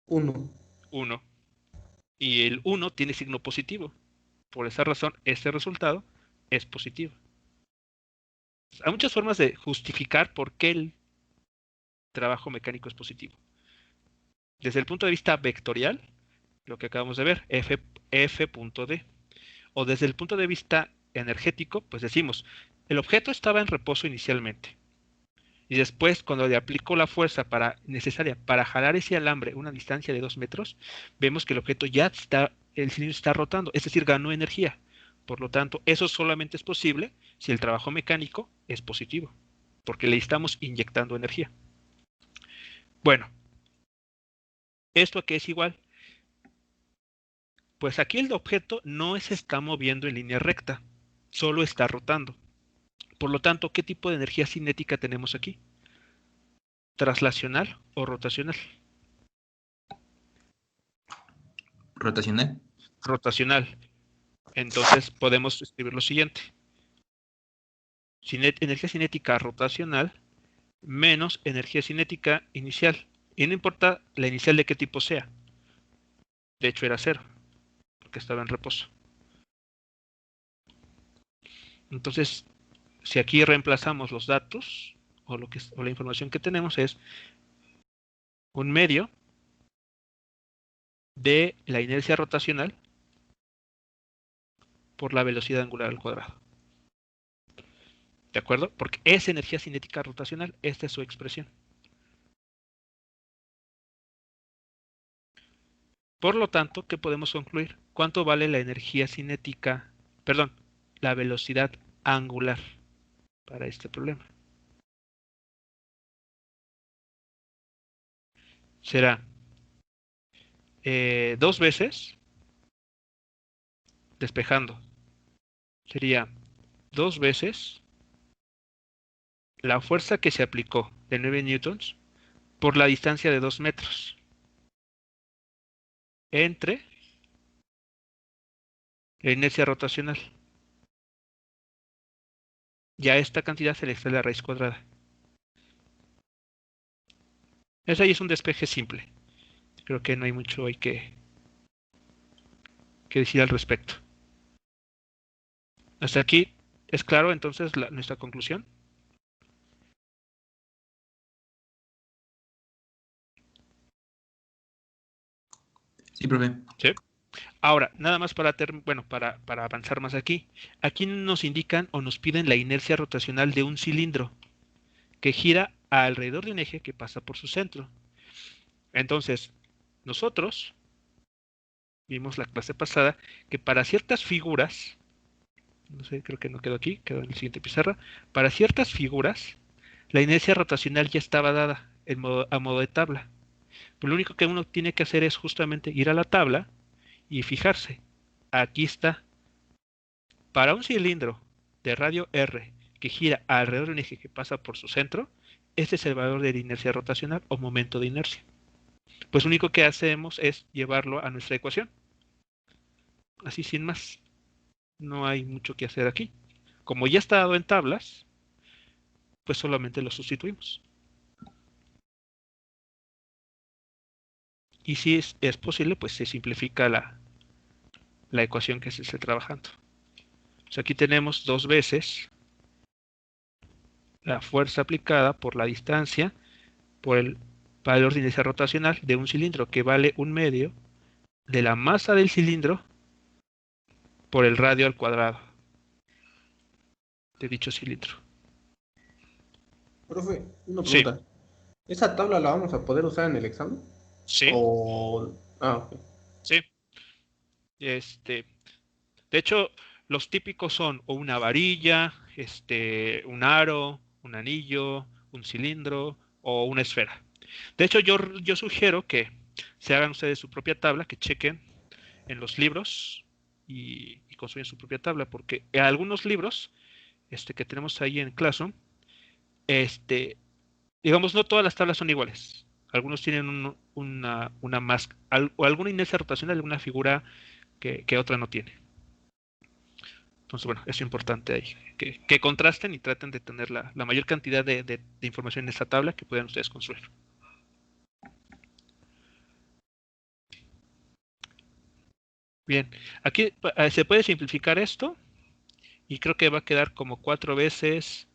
1. 1. Y el 1 tiene signo positivo. Por esa razón, este resultado es positivo. Hay muchas formas de justificar por qué el trabajo mecánico es positivo. Desde el punto de vista vectorial, lo que acabamos de ver, F.D. O desde el punto de vista energético, pues decimos, el objeto estaba en reposo inicialmente. Y después, cuando le aplico la fuerza necesaria para jalar ese alambre a una distancia de 2 metros, vemos que el objeto el cilindro está rotando, es decir, ganó energía. Por lo tanto, eso solamente es posible si el trabajo mecánico es positivo, porque le estamos inyectando energía. Bueno, ¿esto a qué es igual? Pues aquí el objeto no se está moviendo en línea recta, solo está rotando. Por lo tanto, ¿qué tipo de energía cinética tenemos aquí? ¿Traslacional o rotacional? Rotacional. Rotacional. Entonces podemos escribir lo siguiente. Energía cinética rotacional menos energía cinética inicial. Y no importa la inicial de qué tipo sea. De hecho era cero, porque estaba en reposo. Entonces, si aquí reemplazamos los datos, o la información que tenemos es un medio de la inercia rotacional por la velocidad angular al cuadrado. ¿De acuerdo? Porque es energía cinética rotacional, esta es su expresión. Por lo tanto, ¿qué podemos concluir? ¿Cuánto vale la energía cinética, perdón, la velocidad angular para este problema? Será 2 veces, despejando, sería 2 veces la fuerza que se aplicó de 9 newtons por la distancia de 2 metros entre la inercia rotacional. Y a esta cantidad se le extrae la raíz cuadrada. Ese ahí es un despeje simple. Creo que no hay mucho hoy que decir al respecto. Hasta aquí es claro entonces nuestra conclusión. Sí, profe. ¿Sí? Ahora, nada más para avanzar más aquí. Aquí nos indican o nos piden la inercia rotacional de un cilindro que gira alrededor de un eje que pasa por su centro. Entonces, nosotros vimos la clase pasada que para ciertas figuras, no sé, creo que no quedó aquí, quedó en la siguiente pizarra, para ciertas figuras, la inercia rotacional ya estaba dada a modo de tabla. Pero lo único que uno tiene que hacer es justamente ir a la tabla y fijarse. Aquí está. Para un cilindro de radio R que gira alrededor de un eje que pasa por su centro, este es el valor de la inercia rotacional o momento de inercia. Pues lo único que hacemos es llevarlo a nuestra ecuación. Así sin más. No hay mucho que hacer aquí. Como ya está dado en tablas, pues solamente lo sustituimos. Y si es posible, pues se simplifica la ecuación que se esté trabajando. O sea, aquí tenemos 2 veces la fuerza aplicada por la distancia por el valor de inercia rotacional de un cilindro, que vale un medio de la masa del cilindro por el radio al cuadrado de dicho cilindro. Profe, una Sí, pregunta. ¿Esa tabla la vamos a poder usar en el examen? sí, O... Ah, ok. sí. De hecho, los típicos son o una varilla, un aro, un anillo, un cilindro o una esfera. De hecho, yo sugiero que se hagan ustedes su propia tabla, que chequen en los libros y construyan su propia tabla, porque en algunos libros que tenemos ahí en Classroom, digamos, no todas las tablas son iguales. Algunos tienen una más, o alguna inercia rotacional, alguna figura que otra no tiene. Entonces, bueno, es importante ahí, que contrasten y traten de tener la mayor cantidad de información en esta tabla que puedan ustedes construir. Bien, aquí se puede simplificar esto y creo que va a quedar como 4 veces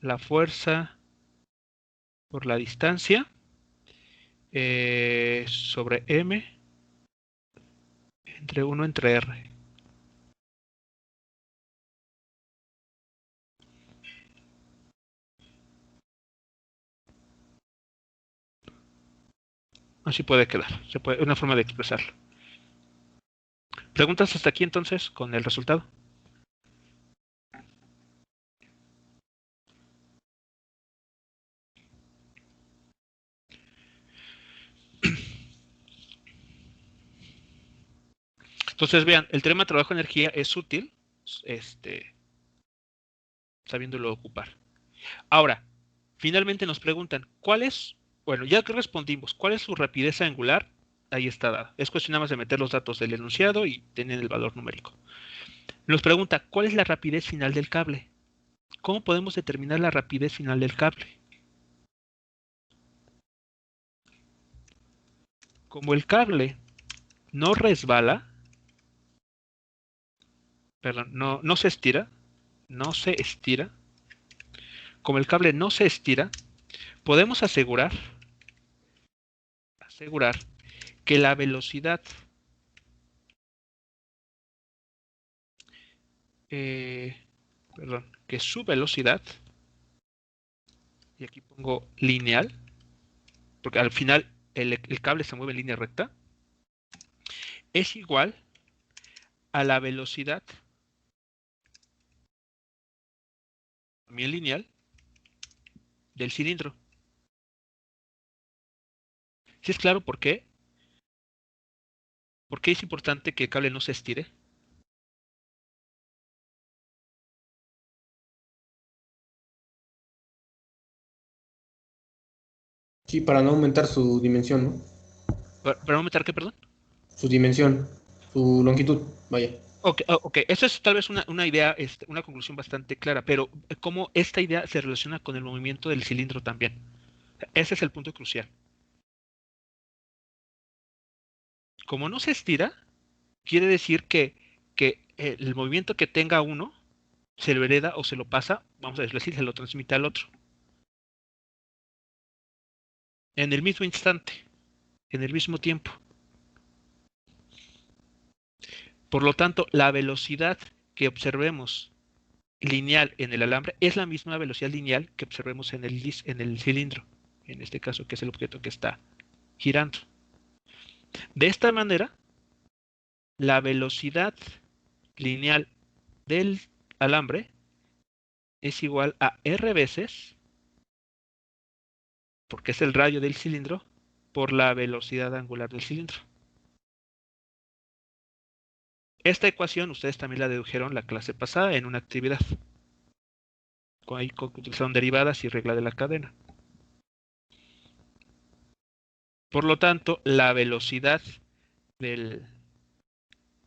la fuerza por la distancia sobre M entre 1 entre R. Así puede quedar, una forma de expresarlo. ¿Preguntas hasta aquí entonces con el resultado? Entonces, vean, el teorema de trabajo-energía es útil, sabiéndolo ocupar. Ahora, finalmente nos preguntan, bueno, ya que respondimos, ¿cuál es su rapidez angular? Ahí está dada. Es cuestión nada más de meter los datos del enunciado y tener el valor numérico. Nos pregunta, ¿cuál es la rapidez final del cable? ¿Cómo podemos determinar la rapidez final del cable? Como el cable no resbala, perdón, no se estira, como el cable no se estira, podemos asegurar que la velocidad que su velocidad, y aquí pongo lineal, porque al final el cable se mueve en línea recta, es igual a la velocidad también lineal del cilindro. ¿Sí es claro por qué? ¿Por qué es importante que el cable no se estire? Sí, para no aumentar su dimensión, ¿no? ¿Para aumentar qué, perdón? Su dimensión, su longitud, vaya. Ok, eso es tal vez una idea, una conclusión bastante clara, pero cómo esta idea se relaciona con el movimiento del cilindro también. Ese es el punto crucial. Como no se estira, quiere decir que el movimiento que tenga uno se lo hereda o se lo pasa, vamos a decir, se lo transmite al otro. En el mismo instante, en el mismo tiempo. Por lo tanto, la velocidad que observemos lineal en el alambre es la misma velocidad lineal que observemos en el cilindro, en este caso, que es el objeto que está girando. De esta manera, la velocidad lineal del alambre es igual a r veces, porque es el radio del cilindro, por la velocidad angular del cilindro. Esta ecuación ustedes también la dedujeron la clase pasada en una actividad. Ahí utilizaron derivadas y regla de la cadena. Por lo tanto, la velocidad del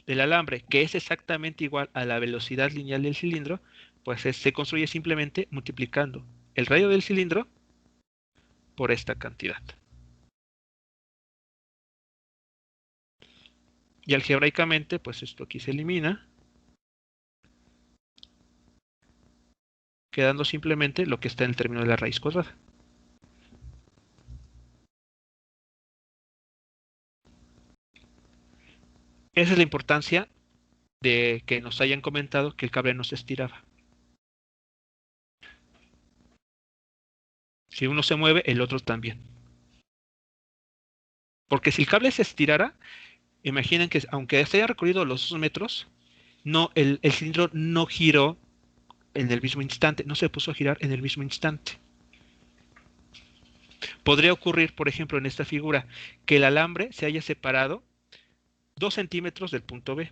alambre, que es exactamente igual a la velocidad lineal del cilindro, pues se construye simplemente multiplicando el radio del cilindro por esta cantidad. Y algebraicamente, pues esto aquí se elimina, quedando simplemente lo que está en el término de la raíz cuadrada. Esa es la importancia de que nos hayan comentado que el cable no se estiraba. Si uno se mueve, el otro también. Porque si el cable se estirara, imaginen que aunque se haya recorrido los 2 metros, el cilindro no giró en el mismo instante, no se puso a girar en el mismo instante. Podría ocurrir, por ejemplo, en esta figura, que el alambre se haya separado 2 centímetros del punto B.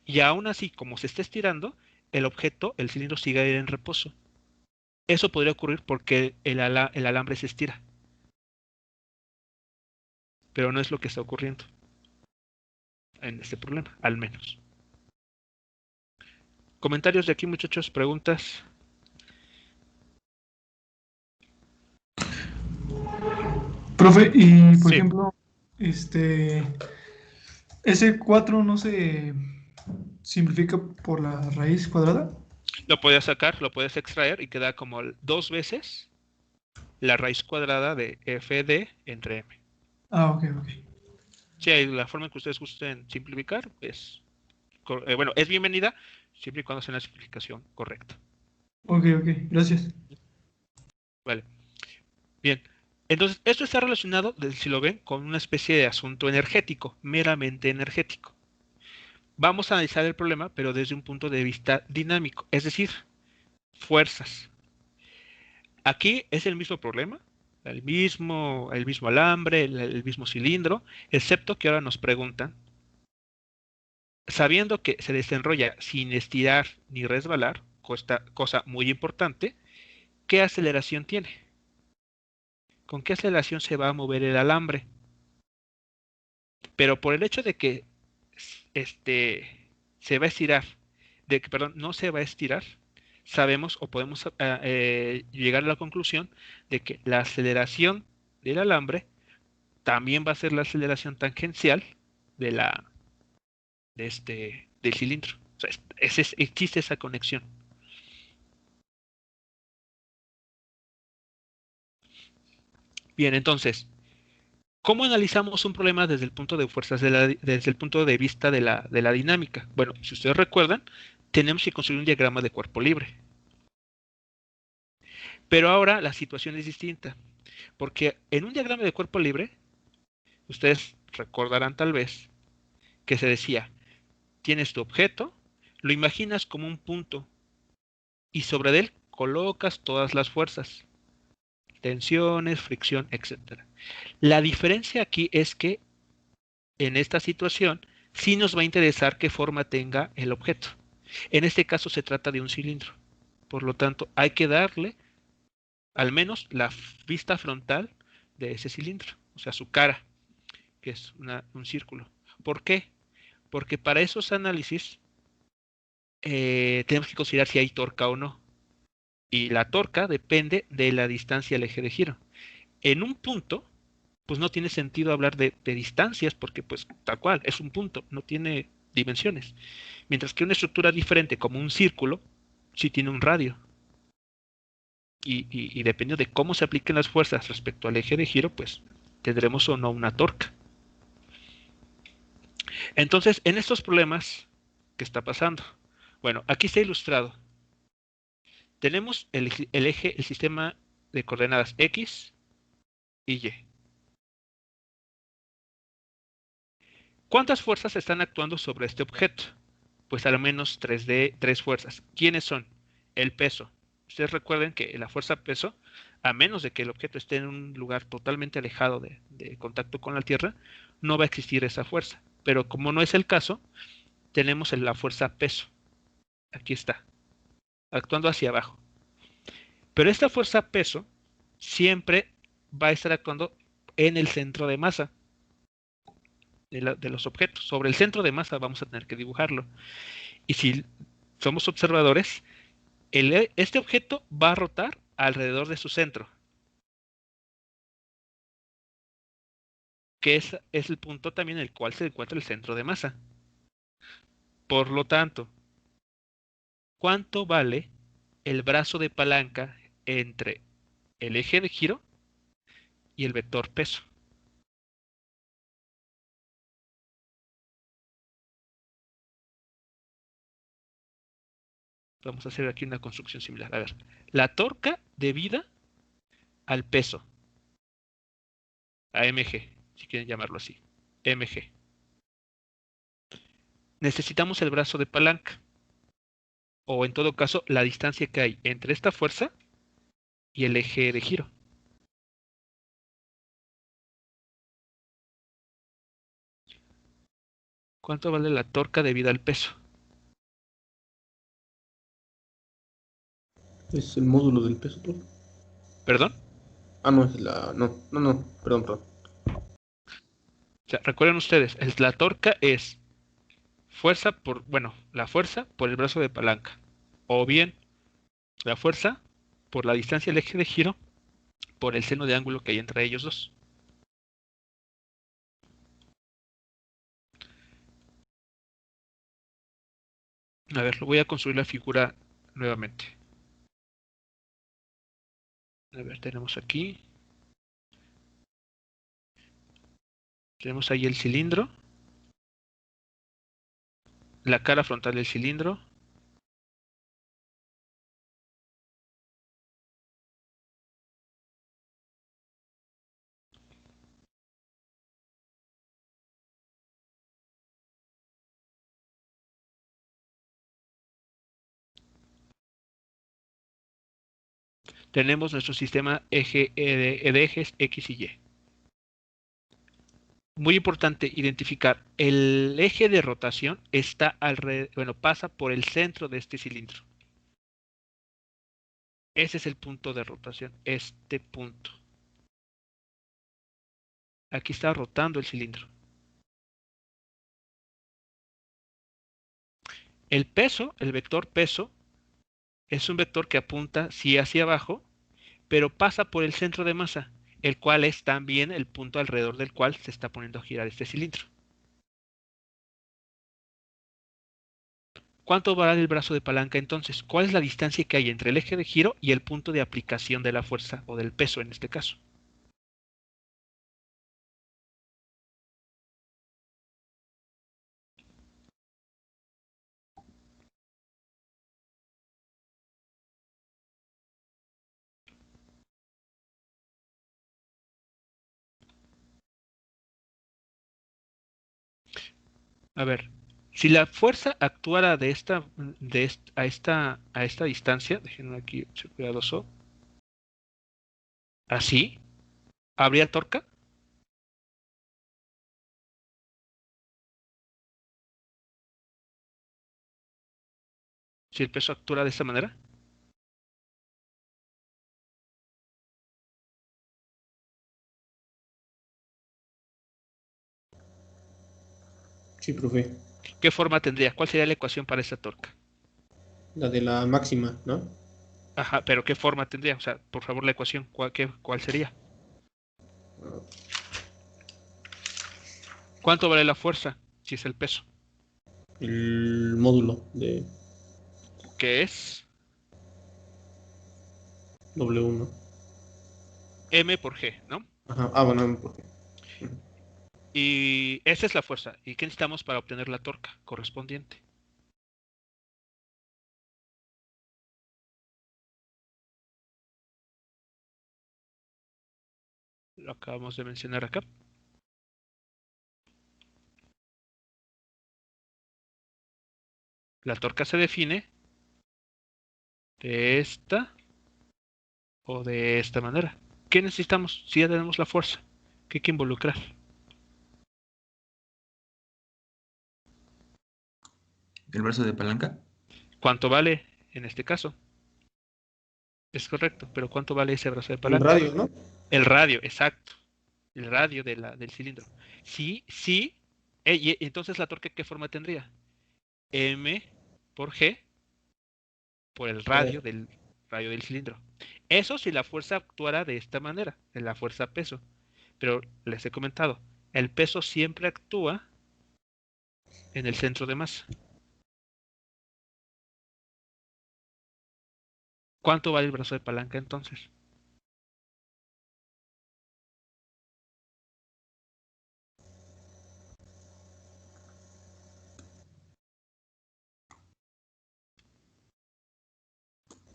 Y aún así, como se está estirando, el cilindro sigue en reposo. Eso podría ocurrir porque el alambre se estira. Pero no es lo que está ocurriendo en este problema, al menos. ¿Comentarios de aquí, muchachos? ¿Preguntas? Profe, y por Sí. ejemplo, ese 4 no se simplifica por la raíz cuadrada. Lo puedes sacar, lo puedes extraer y queda como 2 veces la raíz cuadrada de FD entre M. Ah, ok. Sí, la forma en que ustedes gusten simplificar es, bueno, es bienvenida siempre y cuando sea una simplificación correcta. Ok, gracias. Vale. Bien. Entonces, esto está relacionado, si lo ven, con una especie de asunto energético, meramente energético. Vamos a analizar el problema, pero desde un punto de vista dinámico, es decir, fuerzas. Aquí es el mismo problema, el mismo alambre, el mismo cilindro, excepto que ahora nos preguntan sabiendo que se desenrolla sin estirar ni resbalar, cosa muy importante, ¿qué aceleración tiene? ¿Con qué aceleración se va a mover el alambre? Pero por el hecho de que se va a estirar, de que, perdón, no se va a estirar, sabemos o podemos llegar a la conclusión de que la aceleración del alambre también va a ser la aceleración tangencial de del cilindro. O sea, existe esa conexión. Bien, entonces, ¿cómo analizamos un problema desde el punto de fuerzas desde el punto de vista de la dinámica? Bueno, si ustedes recuerdan, tenemos que construir un diagrama de cuerpo libre. Pero ahora la situación es distinta, porque en un diagrama de cuerpo libre, ustedes recordarán tal vez que se decía, tienes tu objeto, lo imaginas como un punto y sobre él colocas todas las fuerzas, tensiones, fricción, etc. La diferencia aquí es que en esta situación sí nos va a interesar qué forma tenga el objeto. En este caso se trata de un cilindro. Por lo tanto, hay que darle al menos la vista frontal de ese cilindro, o sea, su cara, que es un círculo. ¿Por qué? Porque para esos análisis tenemos que considerar si hay torca o no. Y la torca depende de la distancia al eje de giro. En un punto, pues no tiene sentido hablar de distancias porque pues tal cual, es un punto, no tiene dimensiones. Mientras que una estructura diferente como un círculo, sí tiene un radio. Y dependiendo de cómo se apliquen las fuerzas respecto al eje de giro, pues tendremos o no una torca. Entonces, en estos problemas, ¿qué está pasando? Bueno, aquí está ilustrado. Tenemos el eje, el sistema de coordenadas X y Y. ¿Cuántas fuerzas están actuando sobre este objeto? Pues al menos tres fuerzas. ¿Quiénes son? El peso. Ustedes recuerden que la fuerza peso, a menos de que el objeto esté en un lugar totalmente alejado de contacto con la Tierra, no va a existir esa fuerza. Pero como no es el caso, tenemos la fuerza peso. Aquí está, actuando hacia abajo. Pero esta fuerza peso siempre va a estar actuando en el centro de masa de los objetos. Sobre el centro de masa vamos a tener que dibujarlo. Y si somos observadores, este objeto va a rotar alrededor de su centro, que es el punto también en el cual se encuentra el centro de masa. Por lo tanto, ¿cuánto vale el brazo de palanca entre el eje de giro y el vector peso? Vamos a hacer aquí una construcción similar. A ver, la torca debida al peso, a mg, si quieren llamarlo así, mg. Necesitamos el brazo de palanca, o en todo caso, la distancia que hay entre esta fuerza y el eje de giro. ¿Cuánto vale la torca debida al peso? Es el módulo del peso, profe. ¿Perdón? Ah, no, es la. No, perdón. O sea, recuerden ustedes, la torca es fuerza la fuerza por el brazo de palanca. O bien, la fuerza por la distancia del eje de giro por el seno de ángulo que hay entre ellos dos. A ver, lo voy a construir la figura nuevamente. A ver, tenemos aquí. Tenemos ahí el cilindro. La cara frontal del cilindro. Tenemos nuestro sistema de ejes X y Y. Muy importante identificar, el eje de rotación está alrededor, bueno, pasa por el centro de este cilindro. Ese es el punto de rotación, este punto. Aquí está rotando el cilindro. El peso, el vector peso, es un vector que apunta sí hacia abajo, pero pasa por el centro de masa, el cual es también el punto alrededor del cual se está poniendo a girar este cilindro. ¿Cuánto va el brazo de palanca entonces? ¿Cuál es la distancia que hay entre el eje de giro y el punto de aplicación de la fuerza o del peso en este caso? A ver, si la fuerza actuara a esta distancia, déjenme aquí ser cuidadoso, así, ¿habría torca? Si el peso actuara de esta manera. Sí, profe. ¿Qué forma tendría? ¿Cuál sería la ecuación para esa torca? La de la máxima, ¿no? Ajá, pero ¿qué forma tendría? O sea, por favor, la ecuación, ¿cuál sería? ¿Cuánto vale la fuerza si es el peso? El módulo de Que es W1. M por G, ¿no? Ajá. Ah, bueno, ¿por qué? Y esa es la fuerza. ¿Y qué necesitamos para obtener la torca correspondiente? Lo acabamos de mencionar acá. La torca se define de esta o de esta manera. ¿Qué necesitamos si ya tenemos la fuerza? ¿Qué hay que involucrar? El brazo de palanca. ¿Cuánto vale en este caso? Es correcto, pero ¿cuánto vale ese brazo de El palanca? radio, ¿no? El radio, exacto. El radio del cilindro. Sí, sí. Y entonces la torque, ¿qué forma tendría? M por G por el radio del cilindro. Eso si la fuerza actuara de esta manera, en la fuerza peso. Pero les he comentado, el peso siempre actúa en el centro de masa. ¿Cuánto vale el brazo de palanca entonces?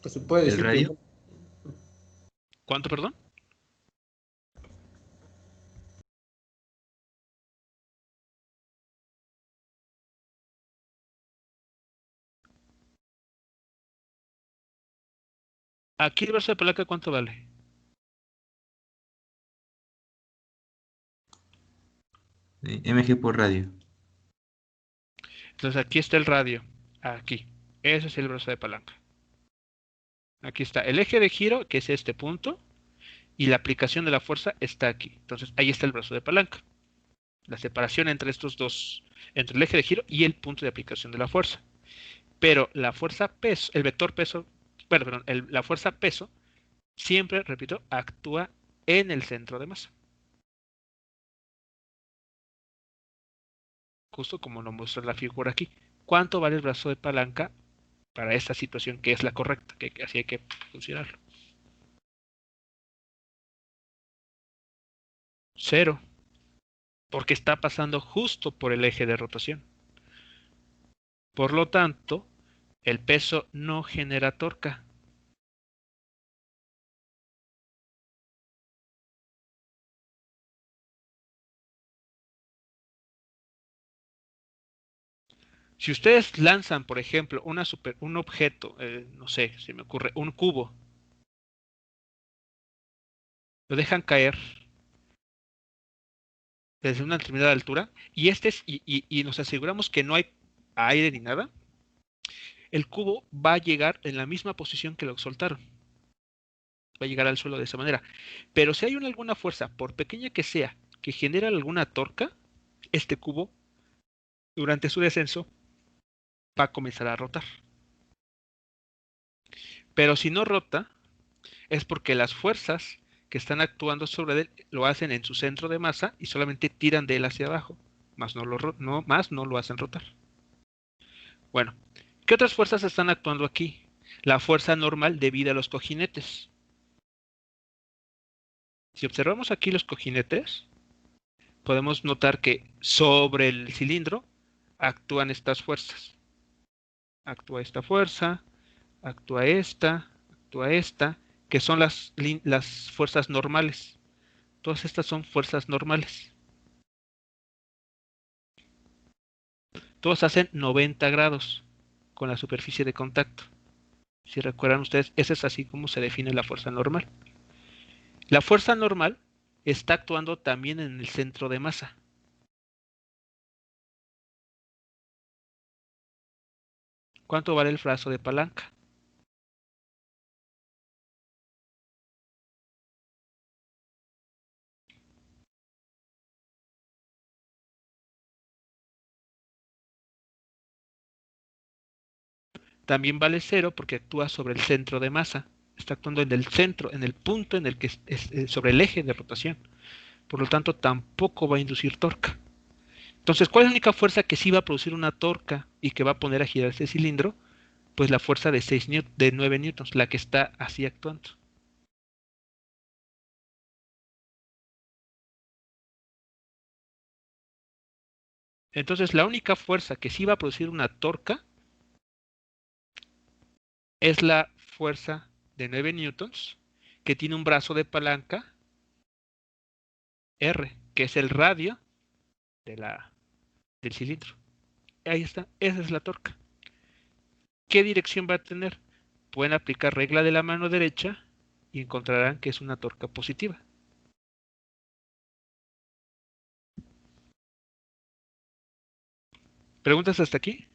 Pues se puede El decir que radio. ¿Cuánto, perdón? Aquí el brazo de palanca, ¿cuánto vale? MG por radio. Entonces aquí está el radio. Aquí. Ese es el brazo de palanca. Aquí está el eje de giro, que es este punto, y la aplicación de la fuerza está aquí. Entonces ahí está el brazo de palanca. La separación entre estos dos, entre el eje de giro y el punto de aplicación de la fuerza. Pero la fuerza peso, el vector peso, perdón, la fuerza peso, siempre, repito, actúa en el centro de masa. Justo como lo muestra la figura aquí. ¿Cuánto vale el brazo de palanca para esta situación que es la correcta? Que así hay que considerarlo. 0. Porque está pasando justo por el eje de rotación. Por lo tanto, el peso no genera torca. Si ustedes lanzan, por ejemplo, un objeto, no sé, se me ocurre, un cubo, lo dejan caer desde una determinada altura, y nos aseguramos que no hay aire ni nada, el cubo va a llegar en la misma posición que lo soltaron. Va a llegar al suelo de esa manera. Pero si hay alguna fuerza, por pequeña que sea, que genera alguna torca, este cubo, durante su descenso, va a comenzar a rotar. Pero si no rota, es porque las fuerzas que están actuando sobre él lo hacen en su centro de masa y solamente tiran de él hacia abajo, más no lo hacen rotar. Bueno, ¿qué otras fuerzas están actuando aquí? La fuerza normal debida a los cojinetes. Si observamos aquí los cojinetes, podemos notar que sobre el cilindro actúan estas fuerzas. Actúa esta fuerza, actúa esta, que son las fuerzas normales. Todas estas son fuerzas normales. Todos hacen 90 grados con la superficie de contacto. Si recuerdan ustedes, esa es así como se define la fuerza normal. La fuerza normal está actuando también en el centro de masa. ¿Cuánto vale el brazo de palanca? También vale 0 porque actúa sobre el centro de masa. Está actuando en el centro, en el punto en el que es sobre el eje de rotación. Por lo tanto, tampoco va a inducir torca. Entonces, ¿cuál es la única fuerza que sí va a producir una torca y que va a poner a girar este cilindro? Pues la fuerza de 9 newtons, la que está así actuando. Entonces, la única fuerza que sí va a producir una torca es la fuerza de 9 newtons que tiene un brazo de palanca R, que es el radio del cilindro. Ahí está, esa es la torca. ¿Qué dirección va a tener? Pueden aplicar regla de la mano derecha y encontrarán que es una torca positiva. ¿Preguntas hasta aquí?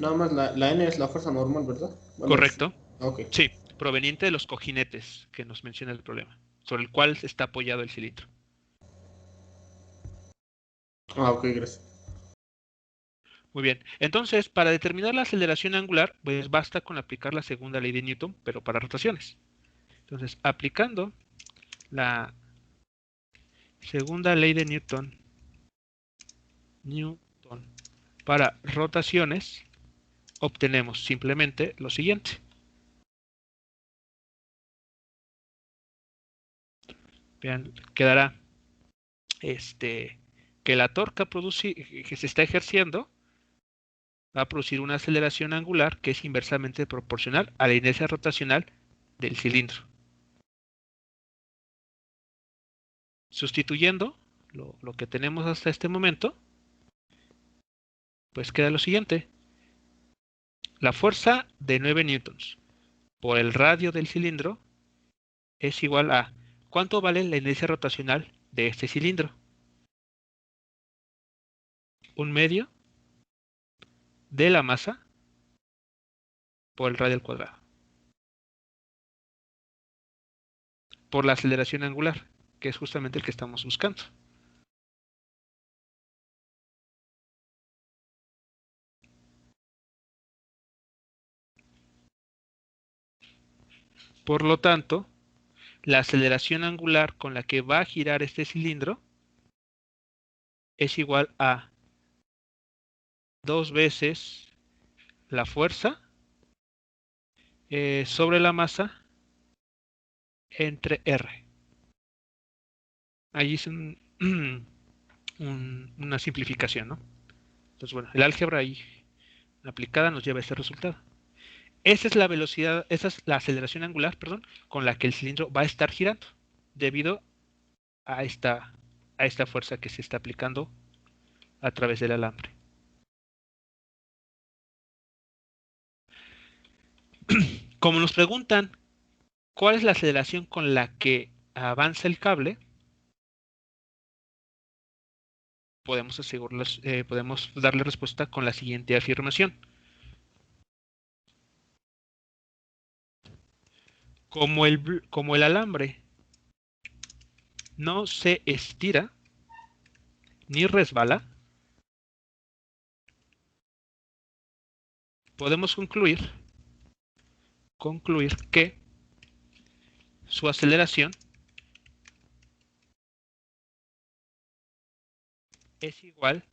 Nada más la N es la fuerza normal, ¿verdad? Bueno, Correcto. Ok. Sí, proveniente de los cojinetes que nos menciona el problema, sobre el cual está apoyado el cilindro. Ok, gracias. Muy bien. Entonces, para determinar la aceleración angular, pues basta con aplicar la segunda ley de Newton, pero para rotaciones. Entonces, aplicando la segunda ley de Newton para rotaciones, obtenemos simplemente lo siguiente. Vean, quedará que la torca que se está ejerciendo va a producir una aceleración angular que es inversamente proporcional a la inercia rotacional del cilindro. Sustituyendo lo que tenemos hasta este momento, pues queda lo siguiente. La fuerza de 9 newtons por el radio del cilindro es igual a ¿cuánto vale la inercia rotacional de este cilindro? 1/2 de la masa por el radio al cuadrado. Por la aceleración angular, que es justamente el que estamos buscando. Por lo tanto, la aceleración angular con la que va a girar este cilindro es igual a 2 veces la fuerza sobre la masa entre R. Ahí es una simplificación, ¿no? Entonces, bueno, el álgebra ahí aplicada nos lleva a este resultado. Esa es la velocidad, esa es la aceleración angular, perdón, con la que el cilindro va a estar girando, debido a esta fuerza que se está aplicando a través del alambre. Como nos preguntan cuál es la aceleración con la que avanza el cable, podemos darle respuesta con la siguiente afirmación. Como el alambre no se estira ni resbala, podemos concluir que su aceleración es igual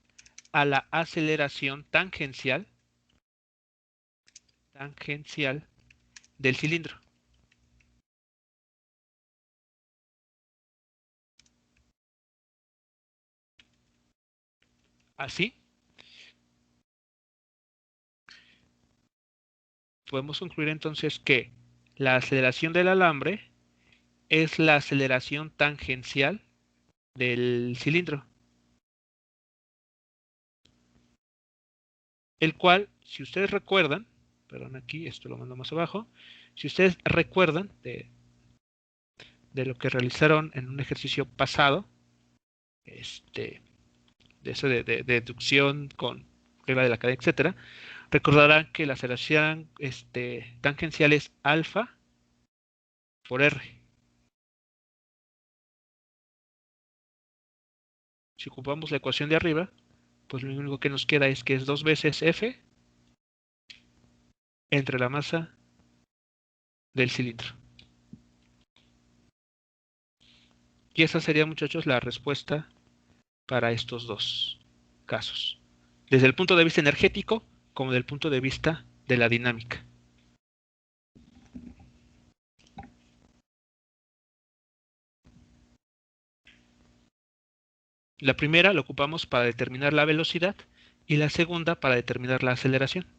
a la aceleración tangencial del cilindro. Así, podemos concluir entonces que la aceleración del alambre es la aceleración tangencial del cilindro, el cual, si ustedes recuerdan, perdón, aquí esto lo mando más abajo, si ustedes recuerdan de lo que realizaron en un ejercicio pasado, de eso de deducción con regla de la cadena, etcétera, recordarán que la aceleración tangencial es alfa por R. Si ocupamos la ecuación de arriba, pues lo único que nos queda es que es 2 veces F entre la masa del cilindro. Y esa sería, muchachos, la respuesta para estos dos casos, desde el punto de vista energético como desde el punto de vista de la dinámica. La primera la ocupamos para determinar la velocidad y la segunda para determinar la aceleración.